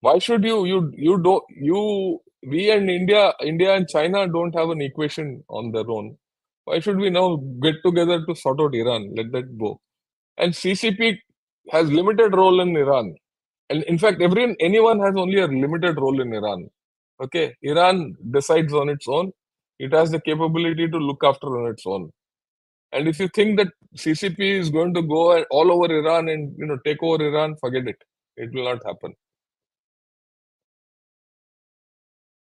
Why should you don't you we and India and China don't have an equation on their own. Why should we now get together to sort out Iran? Let that go. And CCP has limited role in Iran. And in fact, anyone has only a limited role in Iran. Okay, Iran decides on its own. It has the capability to look after on its own. And if you think that CCP is going to go all over Iran and take over Iran, forget it. It will not happen.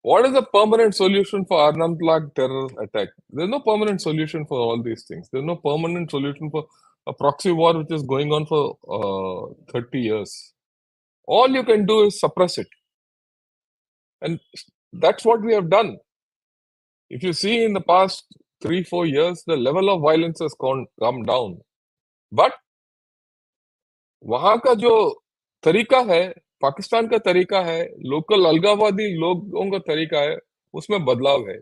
What is the permanent solution for Anantnag terror attack? There's no permanent solution for all these things. There's no permanent solution for a proxy war which is going on for 30 years. All you can do is suppress it. And that's what we have done. If you see in the past 3-4 years, the level of violence has come down. But वहां का जो तरीका है, पाकिस्तान का तरीका है, local अलगाववादी लोगों का तरीका है, उसमें बदलाव है.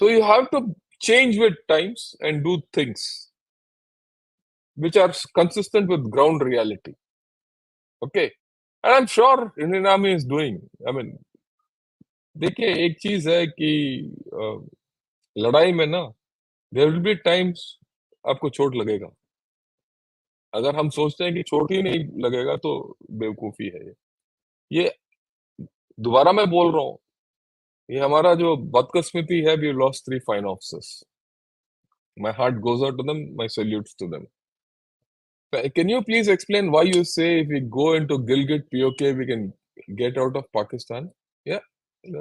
So you have to change with times and do things which are consistent with ground reality. Okay. And I'm sure Indian Army is doing. I mean, देखिए एक चीज है कि लड़ाई में ना देयर विल बी टाइम्स आपको चोट लगेगा. अगर हम सोचते हैं कि चोट ही नहीं लगेगा तो बेवकूफी है ये दोबारा मैं बोल रहा हूँ. ये हमारा जो बदकिस्मती है, we lost 3 fine officers. My heart goes out to them, my salutes to them. Can you please explain why you say if we go into Gilgit POK we can get out of Pakistan? Yeah, no,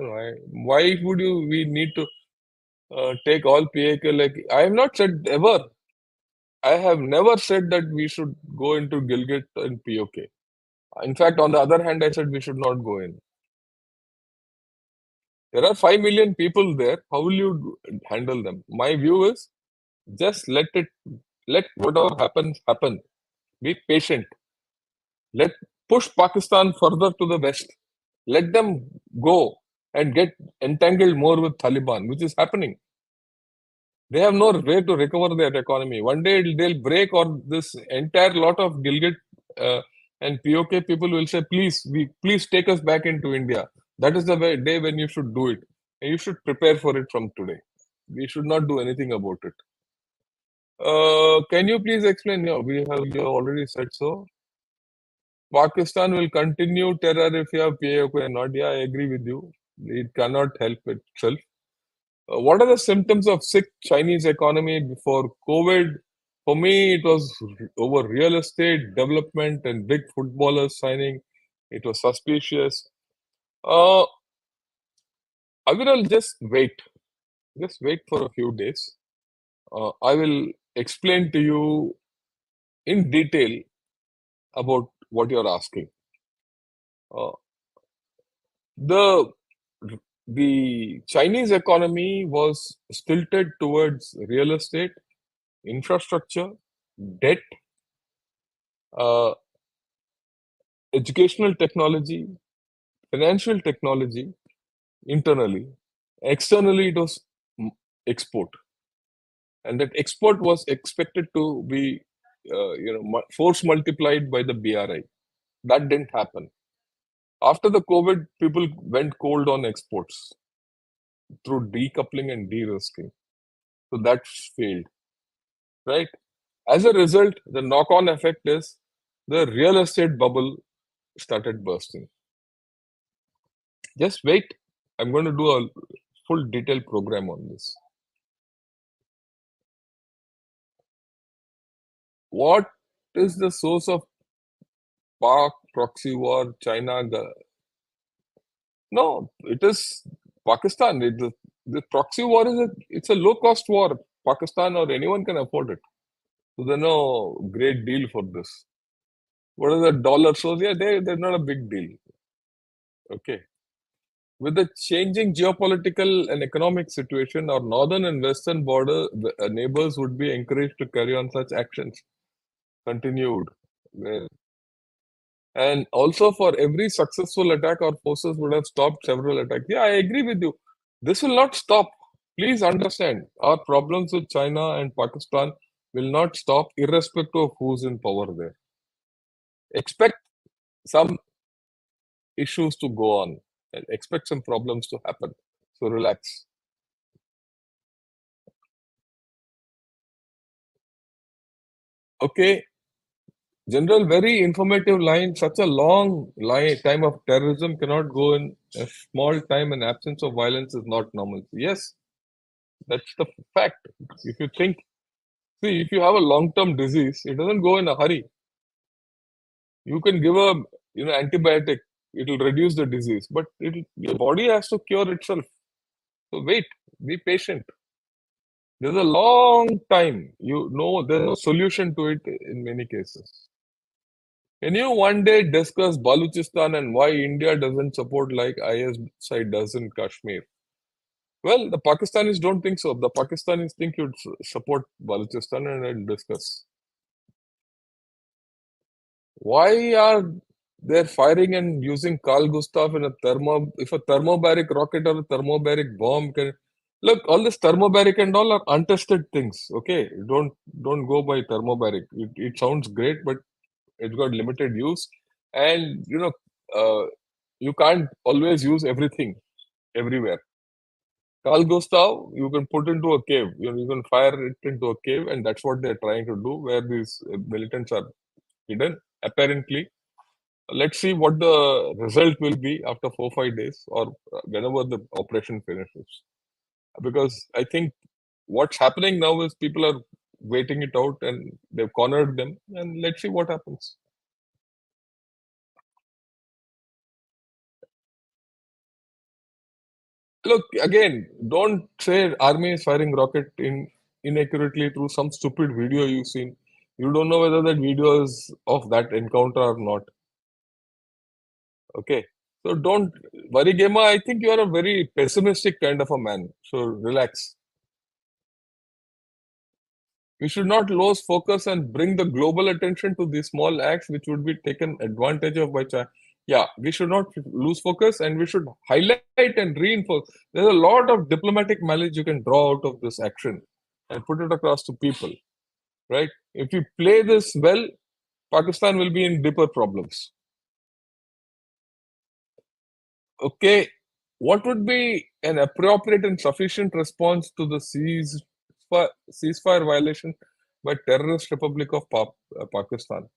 why would we need to take all POK? Like I have not said ever. I have never said that we should go into Gilgit and POK. In fact, on the other hand, I said we should not go in. There are 5 million people there. How will you handle them? My view is just let whatever happens happen. Be patient. Let push Pakistan further to the west. Let them go and get entangled more with Taliban, which is happening. They have no way to recover their economy. One day they'll break, or this entire lot of Gilgit and POK people will say, please take us back into India. That is the day when you should do it. And you should prepare for it from today. We should not do anything about it. Can you please explain? Yeah, you have already said so. Pakistan will continue terror if you have POK or not. Yeah, I agree with you. It cannot help itself. What are the symptoms of sick Chinese economy before COVID? For me, it was over real estate development and big footballers signing. It was suspicious. Aviral, just wait. Just wait for a few days. I will explain to you in detail about what you're asking. Uh, the the Chinese economy was tilted towards real estate, infrastructure, debt, uh, educational technology, financial technology, internally. Externally, it was export. And that export was expected to be, force multiplied by the BRI. That didn't happen. After the COVID, people went cold on exports through decoupling and de-risking. So that failed, right? As a result, the knock-on effect is the real estate bubble started bursting. Just wait. I'm going to do a full detailed program on this. What is the source of Pak proxy war, China? No, it is Pakistan. The proxy war it's a low-cost war. Pakistan or anyone can afford it. So there's no great deal for this. What is the dollar source? Yeah, they're not a big deal. Okay. With the changing geopolitical and economic situation, our northern and western border neighbors would be encouraged to carry on such actions. Continued. And also, for every successful attack, our forces would have stopped several attacks. Yeah, I agree with you. This will not stop. Please understand, our problems with China and Pakistan will not stop irrespective of who's in power there. Expect some issues to go on. Expect some problems to happen. So relax. Okay, General, very informative line. Such a long line time of terrorism cannot go in a small time, and absence of violence is not normal. Yes, that's the fact. If you think, see, if you have a long-term disease, it doesn't go in a hurry. You can give a antibiotic, it will reduce the disease, but your body has to cure itself. So wait, be patient. There's a long time. There's no solution to it in many cases. Can you one day discuss Baluchistan and why India doesn't support like ISI does in Kashmir? Well, the Pakistanis don't think so. The Pakistanis think you'd support Baluchistan and I'll discuss. Why are they firing and using Carl Gustav in if a thermobaric rocket or a thermobaric bomb can look, all this thermobaric and all are untested things. Okay, don't go by thermobaric. It sounds great, but it's got limited use, and uh, you can't always use everything everywhere. Carl Gustav, you can put into a cave. You can fire it into a cave, and that's what they're trying to do, where these militants are hidden. Apparently, let's see what the result will be after 4 5 days or whenever the operation finishes. Because I think what's happening now is people are waiting it out, and they've cornered them, and let's see what happens. Look, again, don't say army is firing rocket inaccurately through some stupid video you've seen. You don't know whether that video is of that encounter or not. Okay. So don't worry, Gema. I think you are a very pessimistic kind of a man. So relax. We should not lose focus and bring the global attention to these small acts which would be taken advantage of by China. Yeah, we should not lose focus and we should highlight and reinforce. There's a lot of diplomatic mileage you can draw out of this action and put it across to people, right? If you play this well, Pakistan will be in deeper problems. Okay, what would be an appropriate and sufficient response to the ceasefire violation by terrorist Republic of Pakistan?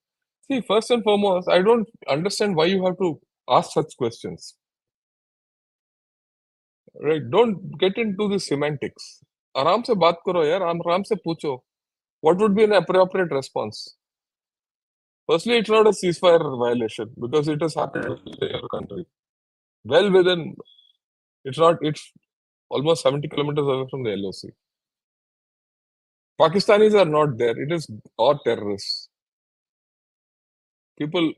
See, first and foremost, I don't understand why you have to ask such questions, right? Don't get into the semantics. आराम से बात करो यार, आराम से पूछो. What would be an appropriate response? Firstly, it's not a ceasefire violation because it has happened in your country. Well within, it's not, it's almost 70 kilometers away from the LOC. Pakistanis are not there. It is our terrorists. People,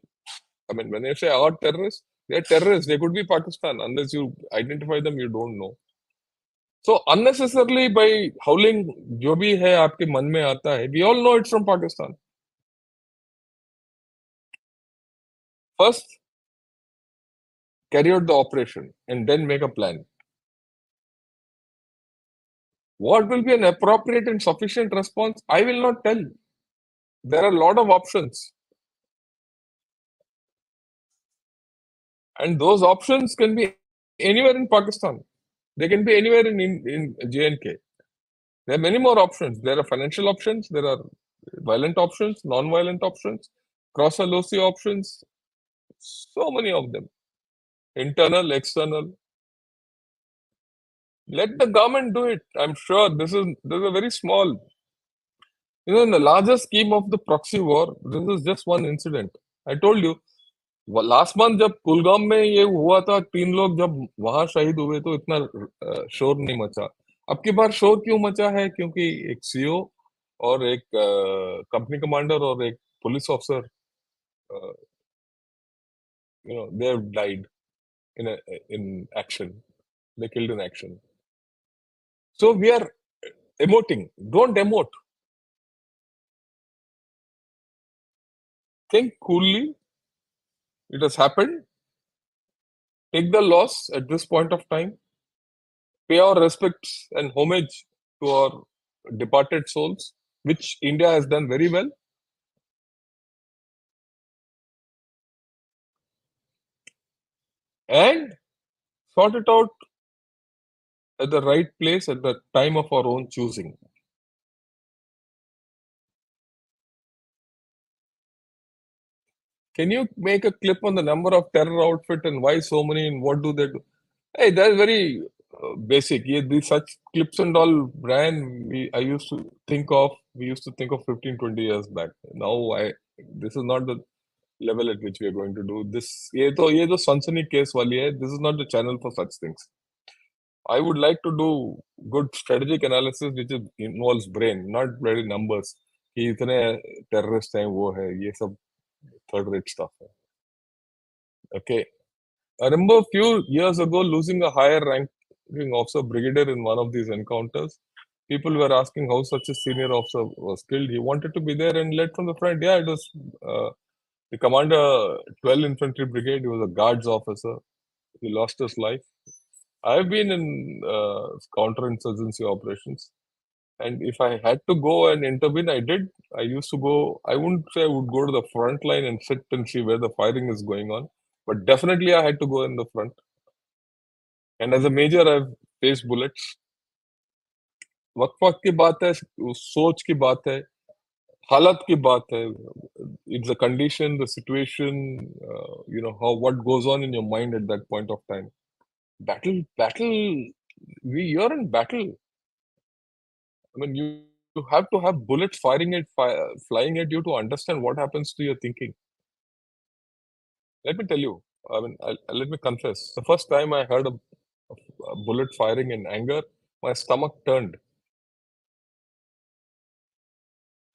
I mean, when they say our terrorists, they're terrorists. They could be Pakistan. Unless you identify them, you don't know. So unnecessarily by howling, जो भी है आपके मन में आता है, we all know it's from Pakistan. First, carry out the operation and then make a plan. What will be an appropriate and sufficient response? I will not tell. There are a lot of options. And those options can be anywhere in Pakistan. They can be anywhere in J&K. There are many more options. There are financial options, there are violent options, non-violent options, cross-LOC options, so many of them. Internal, external. Let the government do it. I'm sure this is a very small, in the larger scheme of the proxy war, this is just one incident. I told you, last month जब कुलगाम में ये हुआ था, 3 लोग जब वहां शहीद हुए तो इतना शोर नहीं मचा. अब की बार शोर क्यों मचा है? क्योंकि एक सीईओ और एक कंपनी कमांडर और एक police officer, they have died in action. They killed in action. So we are emoting. Don't emote. Think coolly. It has happened. Take the loss at this point of time. Pay our respects and homage to our departed souls, which India has done very well. and sort it out at the right place at the time of our own choosing. Can you make a clip on the number of terror outfit and why so many and what do they do? Hey, that's very basic. Yeah, these such clips and all, Brian, we used to think of 15, 20 years back. Now this is not the level at which we are going to do this. ये तो सनसनी case वाली है. This is not the channel for such things. I would like to do good strategic analysis involves brain, not very numbers. कि इतने terrorist हैं वो है ये सब third rate stuff है. Okay. I remember a few years ago losing a higher ranking officer, brigadier, in one of these encounters. People were asking how such a senior officer was killed. He wanted to be there and led from the front. Yeah, it was the commander, 12 Infantry Brigade. He was a guards officer. He lost his life. I've been in counterinsurgency operations. And if I had to go and intervene, I did. I used to go, I wouldn't say I would go to the front line and sit and see where the firing is going on. But definitely I had to go in the front. And as a major, I've faced bullets. वक्त की बात है, सोच की बात है, हालत की बात है. It's the condition, the situation, what goes on in your mind at that point of time. Battle, you're in battle. I mean, you have to have bullets flying at you to understand what happens to your thinking. Let me tell you, let me confess. The first time I heard a bullet firing in anger, my stomach turned.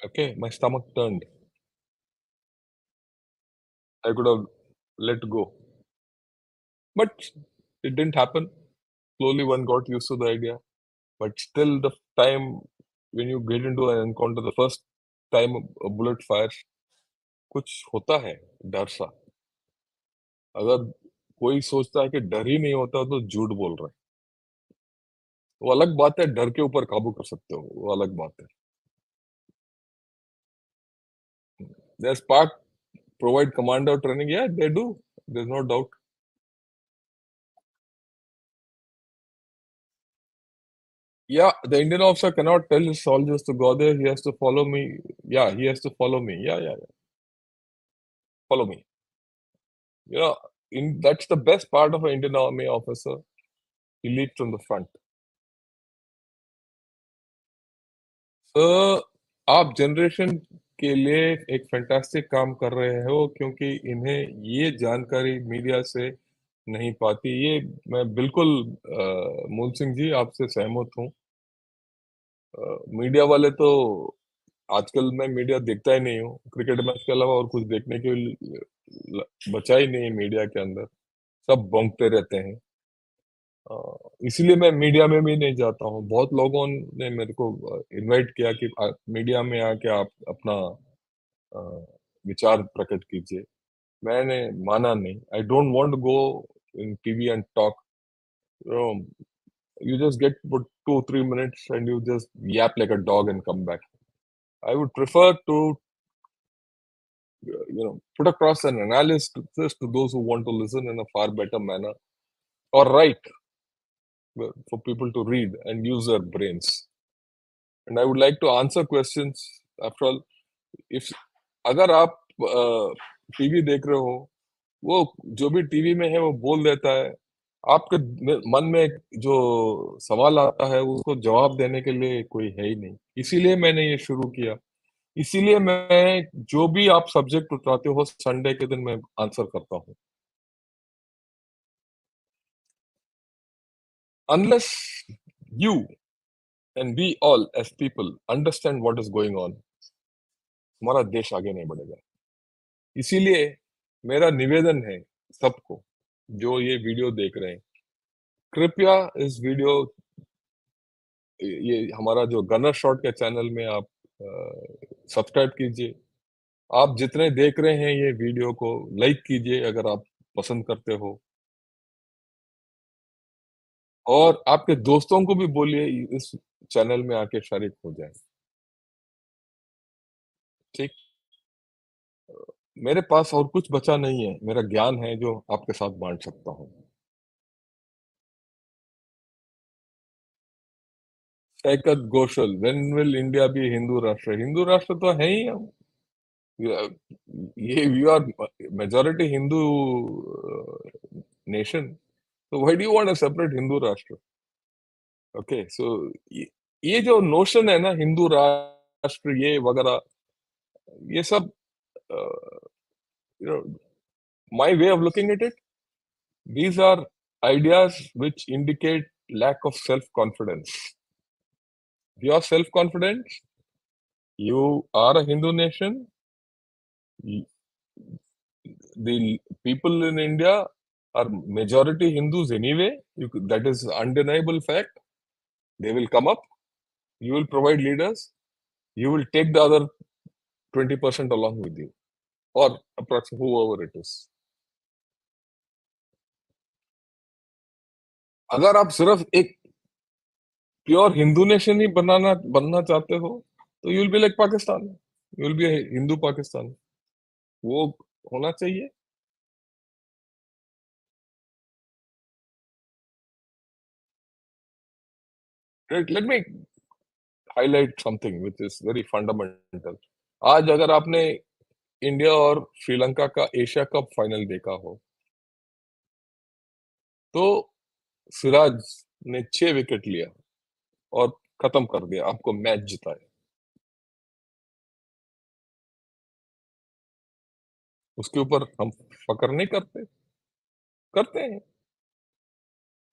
Okay, my stomach turned. I could have let go. But it didn't happen. Slowly one got used to the idea. But still the time when you get into an encounter, the first time a bullet fires, कुछ होता है डर सा. अगर कोई सोचता है कि डर ही नहीं होता तो झूठ बोल रहा है. वो अलग बात है, डर के ऊपर काबू कर सकते हो, वो अलग बात है. Their Spark provide commando training, yeah, they do. There's no doubt. Yeah, the Indian officer cannot tell his soldiers to go there. He has to follow me. Yeah, he has to follow me. Yeah. Follow me. You know, that's the best part of an Indian Army officer. He leads from the front. So, आप generation के लिए एक fantastic काम कर रहे हो क्योंकि इन्हें ये जानकारी मीडिया से नहीं पाती. ये मैं बिल्कुल मूल सिंह जी आपसे सहमत हूँ. मीडिया वाले तो आजकल मैं मीडिया देखता ही नहीं हूँ. क्रिकेट मैच के अलावा और कुछ देखने के बचा ही नहीं है मीडिया के अंदर. सब भौंकते रहते हैं. इसीलिए मैं मीडिया में भी नहीं जाता हूँ. बहुत लोगों ने मेरे को इनवाइट किया कि मीडिया में आके आप अपना अ, विचार प्रकट कीजिए. मैंने माना नहीं. I don't want to go in TV and talk. You just get for 2 3 minutes and you just yap like a dog and come back. I would prefer to put across an analysis to those who want to listen in a far better manner, or write for people to read and use their brains. And I would like to answer questions. After all, if अगर आप TV देख रहे हो, वो जो भी TV में है वो बोल देता है. आपके मन में जो सवाल आता है उसको जवाब देने के लिए कोई है ही नहीं. इसीलिए मैंने ये शुरू किया. इसीलिए मैं जो भी आप सब्जेक्ट उठाते हो संडे के दिन मैं आंसर करता हूँ. Unless you and we all as people understand what is going on, हमारा देश आगे नहीं बढ़ेगा. इसीलिए मेरा निवेदन है सबको जो ये वीडियो देख रहे हैं, कृपया इस वीडियो ये हमारा जो गनर शॉट के चैनल में आप सब्सक्राइब कीजिए. आप जितने देख रहे हैं ये वीडियो को लाइक कीजिए अगर आप पसंद करते हो. और आपके दोस्तों को भी बोलिए इस चैनल में आके शरीक हो जाए. ठीक. मेरे पास और कुछ बचा नहीं है. मेरा ज्ञान है जो आपके साथ बांट सकता हूँ. शैकत Ghoshal, when will India be Hindu राष्ट्र? हिंदू राष्ट्र तो है ही हम। ये we are majority Hindu nation. So why do you want a separate Hindu राष्ट्र? Okay, so ये जो नोशन है ना हिंदू राष्ट्र ये वगैरह ये सब you know my way of looking at it, these are ideas which indicate lack of self confidence. If you are self confident, you are a Hindu nation. The people in India are majority Hindus anyway. That is undeniable fact. They will come up. You will provide leaders. You will take the other 20% along with you, or approximately whoever it is. अगर आप सिर्फ एक pure Hindu nation ही बनना चाहते हो तो you will be like Pakistan, you will be Hindu Pakistan, वो होना चाहिए। Let me highlight something which is very fundamental. आज अगर आपने इंडिया और श्रीलंका का एशिया कप फाइनल देखा हो तो सिराज ने 6 विकेट लिया और खत्म कर दिया, आपको मैच जिताया। उसके ऊपर हम फकर नहीं करते? करते हैं।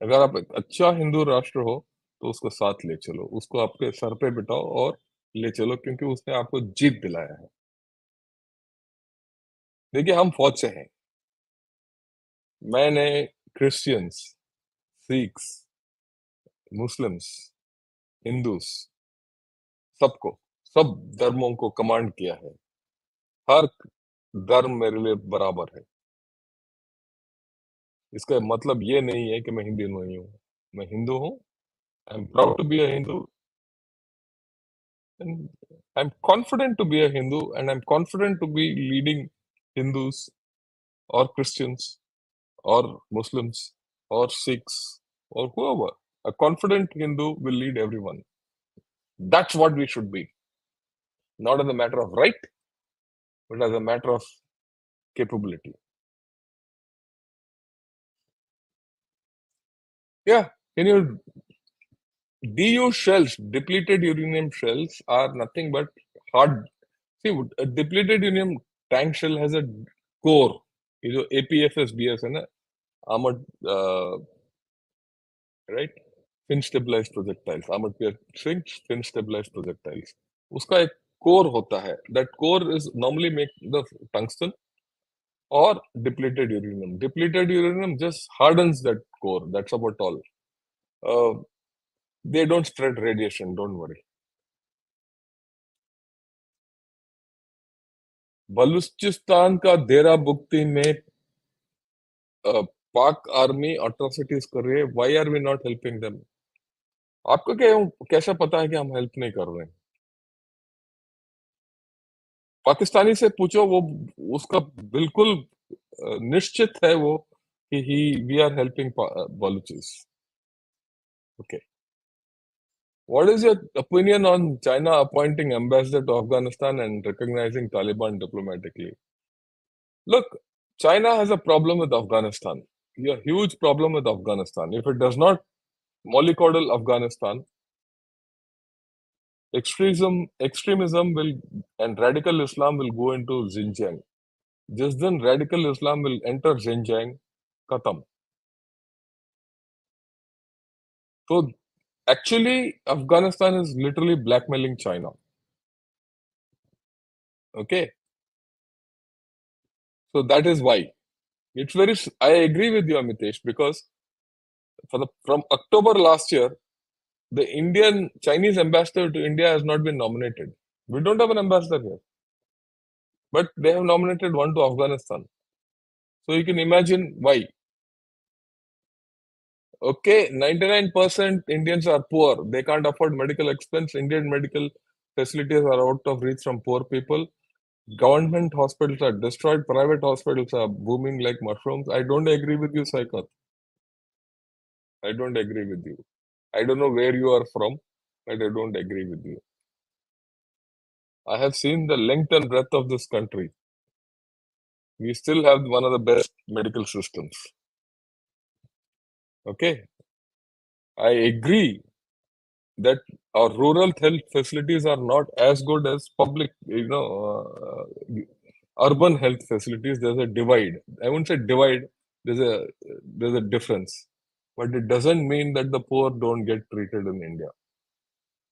अगर आप एक अच्छा हिंदू राष्ट्र हो तो उसको साथ ले चलो, उसको आपके सर पे बिठाओ और ले चलो, क्योंकि उसने आपको जीत दिलाया है। देखिए हम फौज से हैं, मैंने क्रिश्चियंस, सिख्स, मुस्लिम्स, हिंदूस, सबको, सब धर्मों को कमांड किया है। हर धर्म मेरे लिए बराबर है। इसका मतलब ये नहीं है कि मैं हिंदू नहीं हूँ। मैं हिंदू हूँ। I am proud to be a Hindu and I'm confident to be a Hindu and I'm confident to be leading Hindus or Christians or Muslims or Sikhs or whoever. A confident Hindu will lead everyone. That's what we should be. Not as a matter of right, but as a matter of capability. Yeah, can you DU shells, depleted uranium shells are nothing but hard. See, a depleted uranium tank shell has a core. ये जो APFS BS है ना, armored, right? Fin stabilized projectiles, armored piercing fin stabilized projectiles. उसका एक core होता है. That core is normally make the tungsten or depleted uranium. Depleted uranium just hardens that core. That's about all. They don't spread radiation. Don't worry. Balochistan का देरा बुक्ती में पाक army atrocities कर रही है। Why are we not helping them? आपको क्या कैसा पता है कि हम हेल्प नहीं कर रहे हैं? पाकिस्तानी से पूछो, वो उसका बिल्कुल निश्चित है वो कि ही we are helping Balochis. Okay, what is your opinion on China appointing ambassador to Afghanistan and recognising Taliban diplomatically? Look, China has a problem with Afghanistan, a huge problem with Afghanistan. If it does not mollycoddle Afghanistan, extremism will and radical Islam will go into Xinjiang. Just then, radical Islam will enter Xinjiang, Khatam. So, actually, Afghanistan is literally blackmailing China. Okay, so that is why it's very. I agree with you, Amitesh, because from October last year, the Indian Chinese ambassador to India has not been nominated. We don't have an ambassador here, but they have nominated one to Afghanistan. So you can imagine why. Okay, 99% Indians are poor. They can't afford medical expense. Indian medical facilities are out of reach from poor people. Government hospitals are destroyed. Private hospitals are booming like mushrooms. I don't agree with you, Saikat. I don't agree with you. I don't know where you are from. but I don't agree with you. I have seen the length and breadth of this country. We still have one of the best medical systems. Okay, I agree that our rural health facilities are not as good as public, urban health facilities. There's a divide. I wouldn't say divide. There's a difference, but it doesn't mean that the poor don't get treated in India.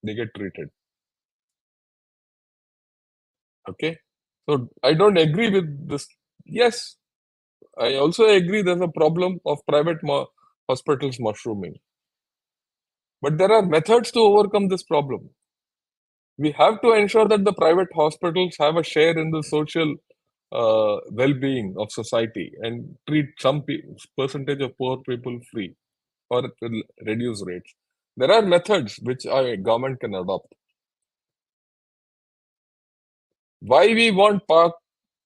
They get treated. Okay, so I don't agree with this. Yes, I also agree there's a problem of private hospitals mushrooming, but there are methods to overcome this problem. We have to ensure that the private hospitals have a share in the social well-being of society and treat some percentage of poor people free or will reduce rates. There are methods which our government can adopt. Why we want PARK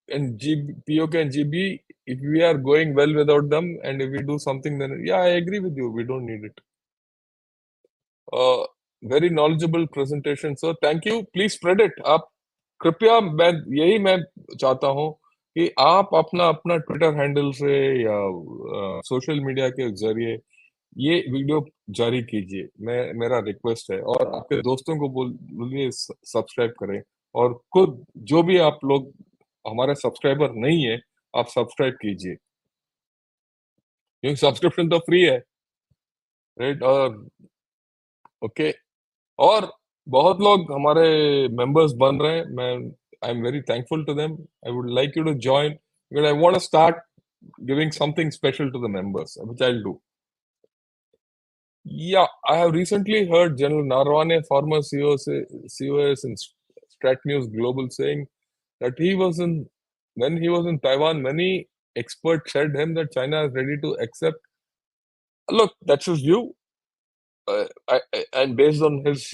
and POK and GB if we are going well without them, and if we do something, then yeah, I agree with you. We don't need it. Uh, very knowledgeable presentation, sir. Thank you. Please spread it. आप कृपया मैं चाहता हूँ कि आप अपना अपना Twitter handle से या सोशल मीडिया के जरिए ये वीडियो जारी कीजिए। मेरा रिक्वेस्ट है और आपके दोस्तों को बोलिए सब्सक्राइब करें और खुद जो भी आप लोग हमारे सब्सक्राइबर नहीं है आप सब्सक्राइब कीजिए क्योंकि सब्सक्रिप्शन तो फ्री है राइट और ओके और बहुत लोग हमारे मेंबर्स बन रहे हैं मैं I am very thankful to them I would like you to join because I want to start giving something special to the members which I will do Yeah, I have recently heard General Narwane, former COS in Strat News Global, saying that when he was in Taiwan, many experts said him that China is ready to accept. Look, that's his view, and based on his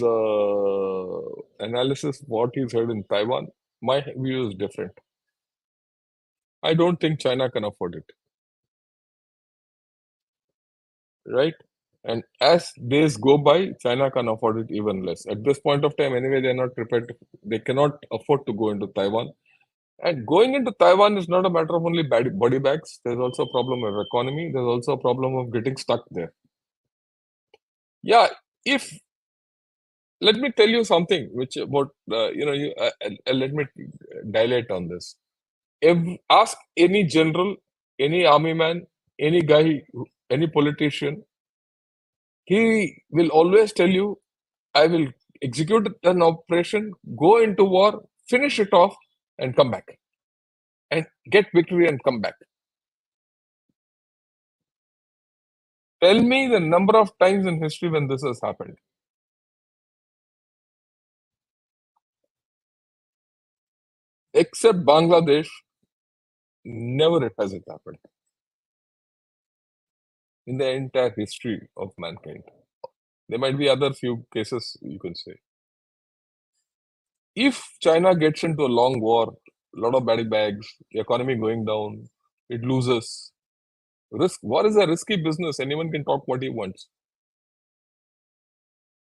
analysis, what he's heard in Taiwan, my view is different. I don't think China can afford it, right? And as days go by, China can afford it even less. At this point of time, anyway, they're not prepared. They cannot afford to go into Taiwan. And going into Taiwan is not a matter of only body bags. There's also a problem of economy. There's also a problem of getting stuck there. Yeah, if let me tell you something, which about let me dilate on this. If ask any general, any army man, any guy, any politician, he will always tell you I will execute an operation, go into war, finish it off, and come back and get victory and come back. Tell me the number of times in history when this has happened. Except Bangladesh, never has it happened in the entire history of mankind. There might be other few cases you can say. If China gets into a long war, a lot of body bags, the economy going down, it loses. War is a risky business. Anyone can talk what he wants.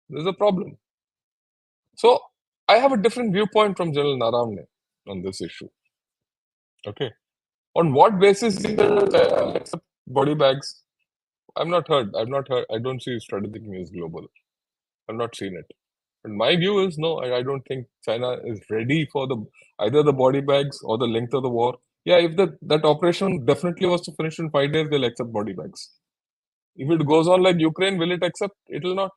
There's a problem. So I have a different viewpoint from General Naramne on this issue. Okay. On what basis he accept body bags? I've not heard. I don't see strategic news global. I've not seen it. But my view is no, I don't think China is ready for either the body bags or the length of the war. Yeah, if that operation definitely was to finish in 5 days, they'll accept body bags. If it goes on like Ukraine, will it accept? It will not.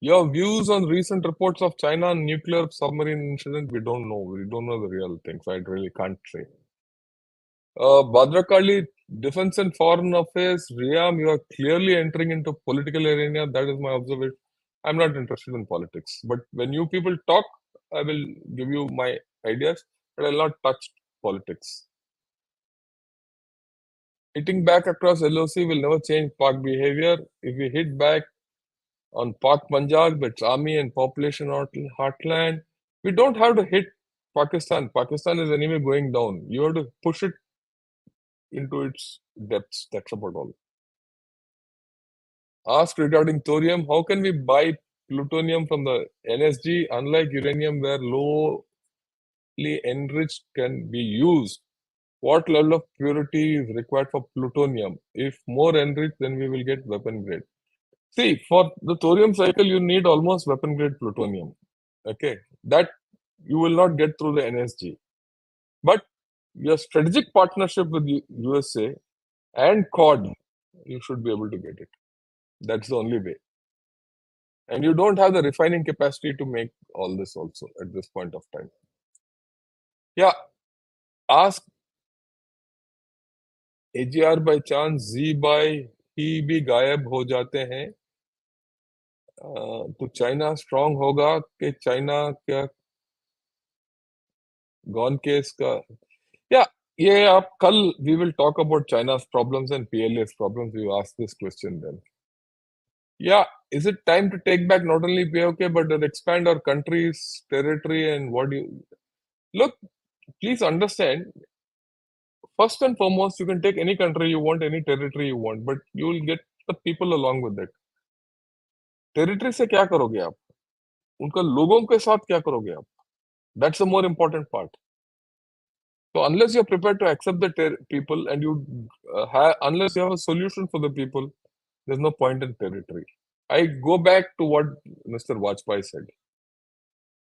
Your views on recent reports of China nuclear submarine incident, we don't know. We don't know the real things. I really can't say. Bhadrakali, Defense and Foreign Affairs, Riyam, you are clearly entering into political arena. That is my observation. I'm not interested in politics. But when you people talk, I will give you my ideas, but I'll not touch politics. Hitting back across LOC will never change Pak behavior. If we hit back on Pak Punjab, its army and population heartland, we don't have to hit Pakistan. Pakistan is anyway going down. You have to push it into its depths. That's about all. Asked regarding thorium, how can we buy plutonium from the NSG, unlike uranium, where lowly enriched can be used? What level of purity is required for plutonium? If more enriched, then we will get weapon grade. See, for the thorium cycle, you need almost weapon grade plutonium. Okay, that you will not get through the NSG. But your strategic partnership with USA and COD, you should be able to get it. That's the only way. And you don't have the refining capacity to make all this also at this point of time. Yeah, ask AGR by chance Z by ही भी गायब हो जाते हैं तो China strong होगा कि China क्या gone case का या ये आप कल we will talk about China's problems and PLA's problems. You ask this question then. Yeah, is it time to take back not only POK but to expand our country's territory and what you look? Please understand. First and foremost, you can take any country you want, any territory you want, but you will get the people along with it. Territory से क्या करोगे आप? उनका लोगों के साथ क्या करोगे आप? That's the more important part. So unless you're prepared to accept the people and unless you have a solution for the people, there's no point in territory. I go back to what Mr. Vajpayee said.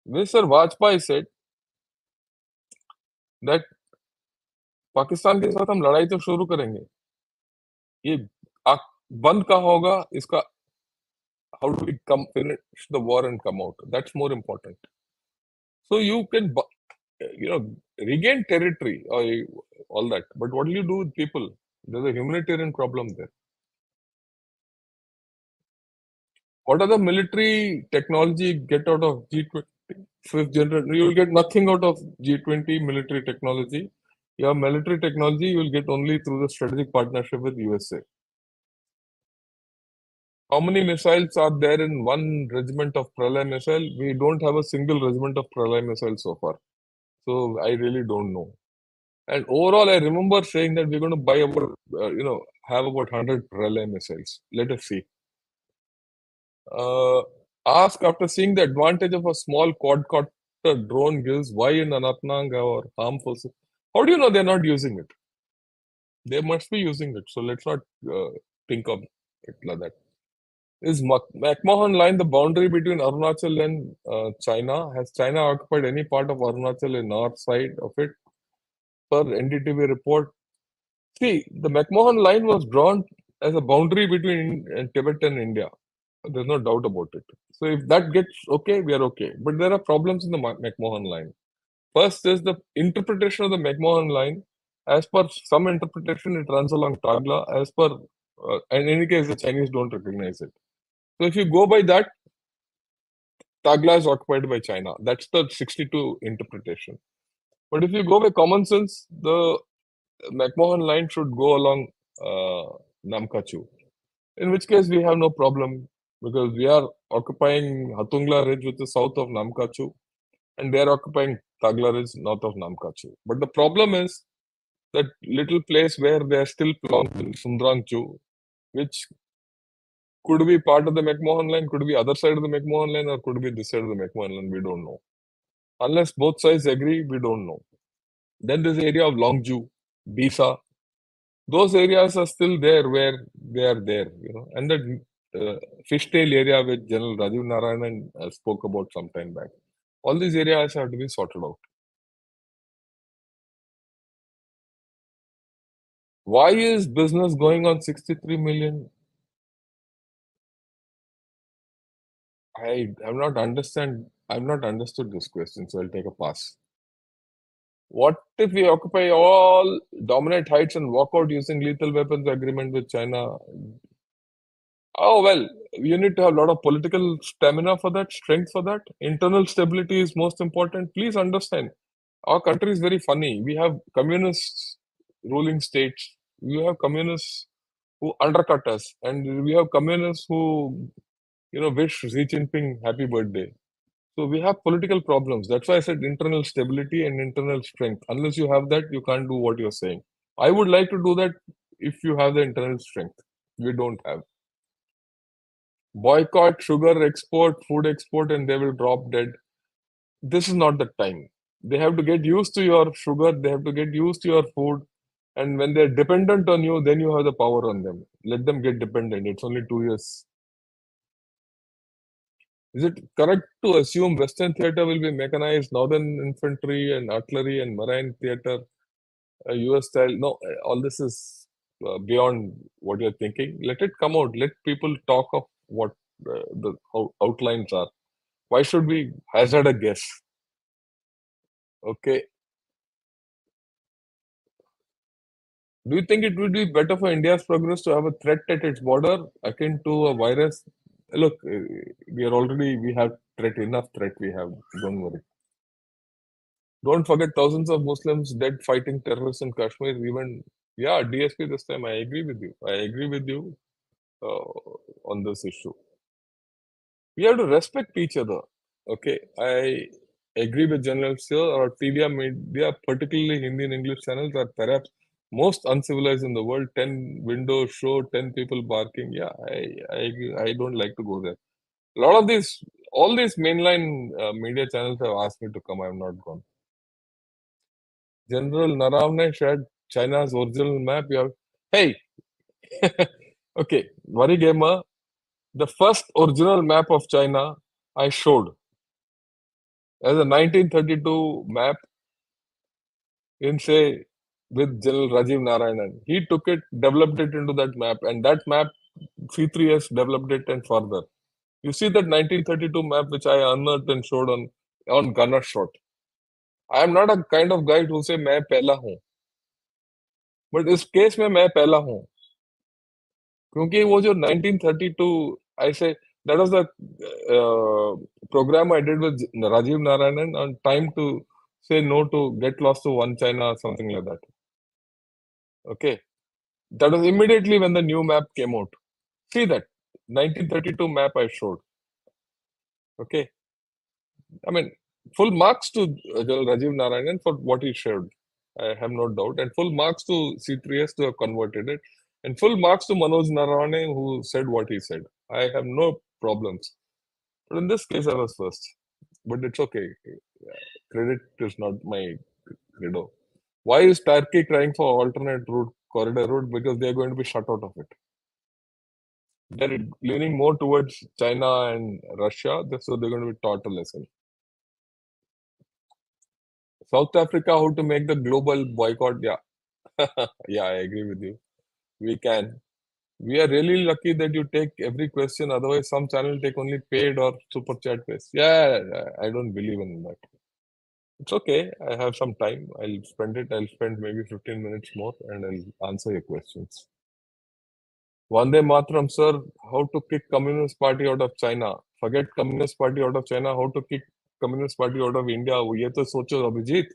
Mr. Vajpayee said that Pakistan के साथ हम लड़ाई तो शुरू करेंगे ये बंद कहाँ होगा इसका how do we come finish the war and come out? That's more important. So you can regain territory or all that, but what do you do with people? There's a humanitarian problem there. What are the military technology get out of G20 fifth generation? You will get nothing out of G20 military technology. Your military technology you will get only through the strategic partnership with USA. How many missiles are there in one regiment of Pralay missile? We don't have a single regiment of Pralay missile so far. So I really don't know. And overall, I remember saying that we're going to buy about, have about 100 Pralay missiles. Let us see. Ask after seeing the advantage of a small quadcopter drone gives, why in Anantnag or armed forces? How do you know they're not using it? They must be using it. So let's not think of it like that. Is McMahon line the boundary between Arunachal and China? Has China occupied any part of Arunachal in north side of it? Per NDTV report, see, the McMahon line was drawn as a boundary between Tibet and India. There's no doubt about it. So if that gets okay, we are okay. But there are problems in the McMahon line. First is the interpretation of the McMahon line. As per some interpretation, it runs along Tagla. As per, in any case, the Chinese don't recognize it. So if you go by that, Tagla is occupied by China. That's the 62 interpretation. But if you go by common sense, the McMahon line should go along Namkachu. In which case, we have no problem because we are occupying Hatungla Ridge, which is south of Namkachu, and they are occupying Tagla Ridge, north of Namkachu. But the problem is that little place where they are still belonging, Sundrangchu, which could be part of the McMahon line, could be other side of the McMahon line, or could be this side of the McMahon line. We don't know. Unless both sides agree, we don't know. Then there's the area of Longju, Bisa. Those areas are still there where they are there, and the fishtail area which General Rajiv Narayanan spoke about some time back. All these areas have to be sorted out. Why is business going on 63 million? I've not understood this question, so I'll take a pass. What if we occupy all dominant heights and walk out using lethal weapons agreement with China? Oh, well, you need to have a lot of political stamina for that, strength for that. Internal stability is most important. Please understand, our country is very funny. We have communist ruling states. We have communists who undercut us, and we have communists who, wish Xi Jinping happy birthday. So we have political problems. That's why I said internal stability and internal strength. Unless you have that, you can't do what you're saying. I would like to do that if you have the internal strength. We don't have. boycott sugar export, food export, and they will drop dead. This is not the time. They have to get used to your sugar, they have to get used to your food, and when they're dependent on you, then you have the power on them. Let them get dependent. It's only 2 years. Is it correct to assume Western theater will be mechanized, Northern infantry and artillery and marine theater, US style? No, all this is beyond what you're thinking. Let it come out. Let people talk of what the outlines are. Why should we hazard a guess? Okay. Do you think it would be better for India's progress to have a threat at its border akin to a virus? Look, we have enough threat we have. Don't worry. Don't forget thousands of Muslims dead fighting terrorists in Kashmir. Even, yeah, DSP this time. I agree with you. I agree with you on this issue. We have to respect each other. Okay, I agree with General Sir. Our TV media, particularly Hindi and English channels, are perhaps most uncivilized in the world. 10 windows show, 10 people barking. Yeah, I don't like to go there. A lot of these, all these mainline media channels have asked me to come. I have not gone. General Naravne shared China's original map. Hey, okay, Worry Gamer, the first original map of China I showed as a 1932 map in, say, with General Rajiv Narayanan. He took it, developed it into that map, and that map, C3S developed it and further. You see that 1932 map which I unearthed and showed on gunner shot. I am not a kind of guy who say मैं पहला हूँ, but इस case में मैं पहला हूँ क्योंकि वो जो 1932 I say that was the program I did with Rajiv Narayanan on time to say no to get lost to one China or something like that. Okay, that was immediately when the new map came out. See that 1932 map I showed. Okay, I mean full marks to General Rajiv Narayanan for what he showed. I have no doubt, and full marks to C3S to have converted it, and full marks to Manoj Naravane who said what he said. I have no problems. But in this case, I was first. But it's okay. Credit is not my credo. Why is Turkey crying for alternate route, corridor route? Because they are going to be shut out of it. They're leaning more towards China and Russia, so they're going to be taught a lesson. South Africa, how to make the global boycott? Yeah, yeah, I agree with you. We can. We are really lucky that you take every question. Otherwise, some channel take only paid or super chat based. Yeah, I don't believe in that. It's okay. I have some time. I'll spend it. I'll spend maybe 15 minutes more and I'll answer your questions. Vande Matram, sir. How to kick Communist Party out of China? Forget Communist Party out of China. How to kick Communist Party out of India? ये तो सोचो Abhijit.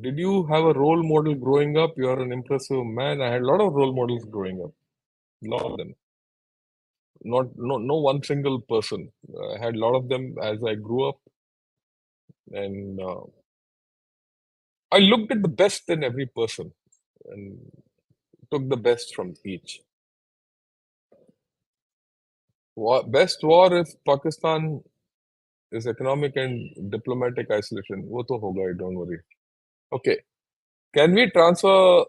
Did you have a role model growing up? You are an impressive man. I had a lot of role models growing up. A lot of them. No one single person. I had a lot of them as I grew up, and I looked at the best in every person and took the best from each. Best war if Pakistan is economic and diplomatic isolation. वो तो होगा, don't worry. Okay. Can we transfer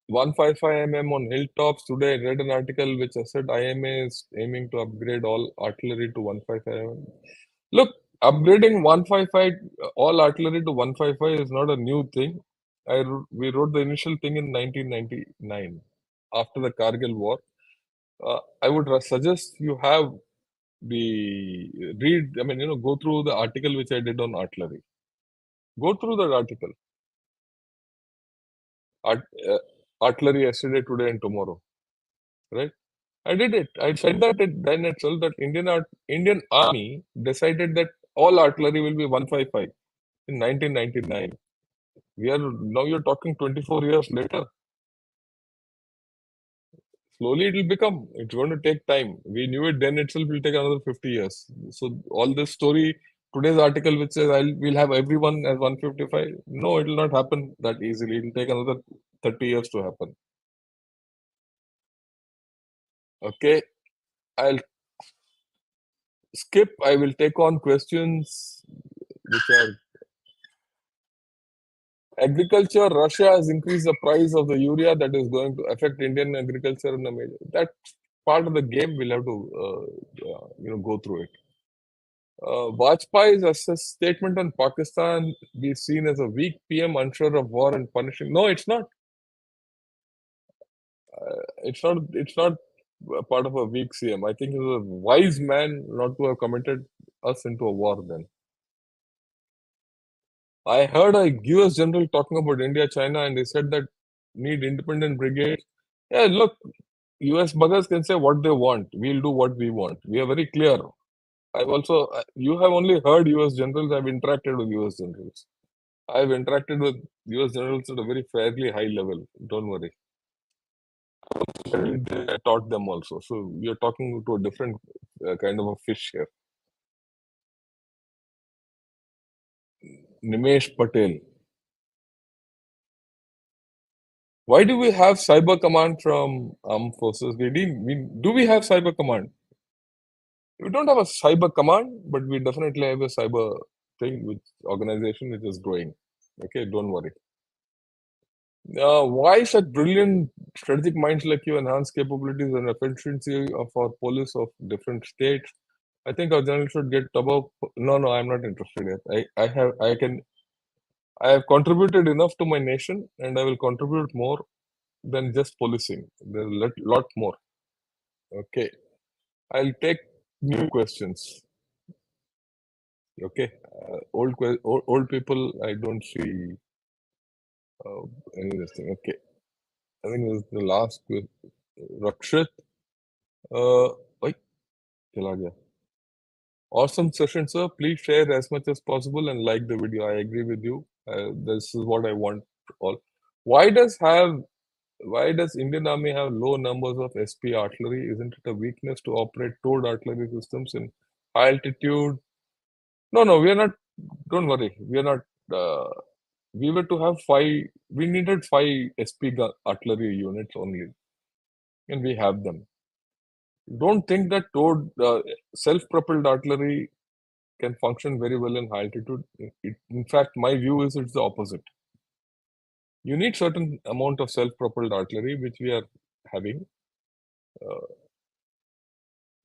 155 mm on hilltops? Today I read an article which said IMA is aiming to upgrade all artillery to 155 mm. Look, upgrading 155 all artillery to 155 is not a new thing. We wrote the initial thing in 1999 after the Kargil war. I would suggest you have go through the article which I did on artillery. Go through that article. Art, artillery yesterday, today, and tomorrow. Right? I did it. I said that then itself that Indian Army decided that all artillery will be 155 in 1999. You're talking 24 years later. Slowly it will become. It's going to take time. We knew it then itself will take another 50 years. So all this story, today's article which says we'll have everyone as 155. No, it will not happen that easily. It will take another 30 years to happen. Okay, I'll skip. I will take on questions which are agriculture. Russia has increased the price of the urea that is going to affect Indian agriculture in a major. That part of the game we'll have to go through it. Vajpayee's statement on Pakistan be seen as a weak PM, unsure of war and punishing. No, it's not. It's not. It's not a part of a weak CM. I think he was a wise man not to have committed us into a war then. I heard a US general talking about India, China, and he said that need independent brigades. Yeah, look, US buggers can say what they want. We'll do what we want. We are very clear. You have only heard US generals. I've interacted with US generals. I've interacted with US generals at a very fairly high level. Don't worry. I taught them also. So you're talking to a different kind of a fish here. Nimesh Patel. Why do we have cyber command from armed forces? Do we have cyber command? We don't have a cyber command, but we definitely have a cyber thing, which organization which is growing. Okay, don't worry. Why such brilliant strategic minds like you enhance capabilities and efficiency of our police of different states? I think our general should get above. No, no, I'm not interested yet. I have contributed enough to my nation, and I will contribute more than just policing. There's a lot more. Okay, I'll take new questions. Okay, old people, I don't see uh, any of this thing. Okay, I think this is the last question. Rakshit, wait, चला गया. Awesome session, sir. Please share as much as possible and like the video. I agree with you. This is what I want all. Why does have why does Indian Army have low numbers of SP artillery? Isn't it a weakness to operate towed artillery systems in high altitude? No, no, we are not. Don't worry, we are not. We were to have five. We needed five artillery units only, and we have them. Don't think that towed self-propelled artillery can function very well in high altitude. In fact, my view is it's the opposite. You need certain amount of self-propelled artillery, which we are having.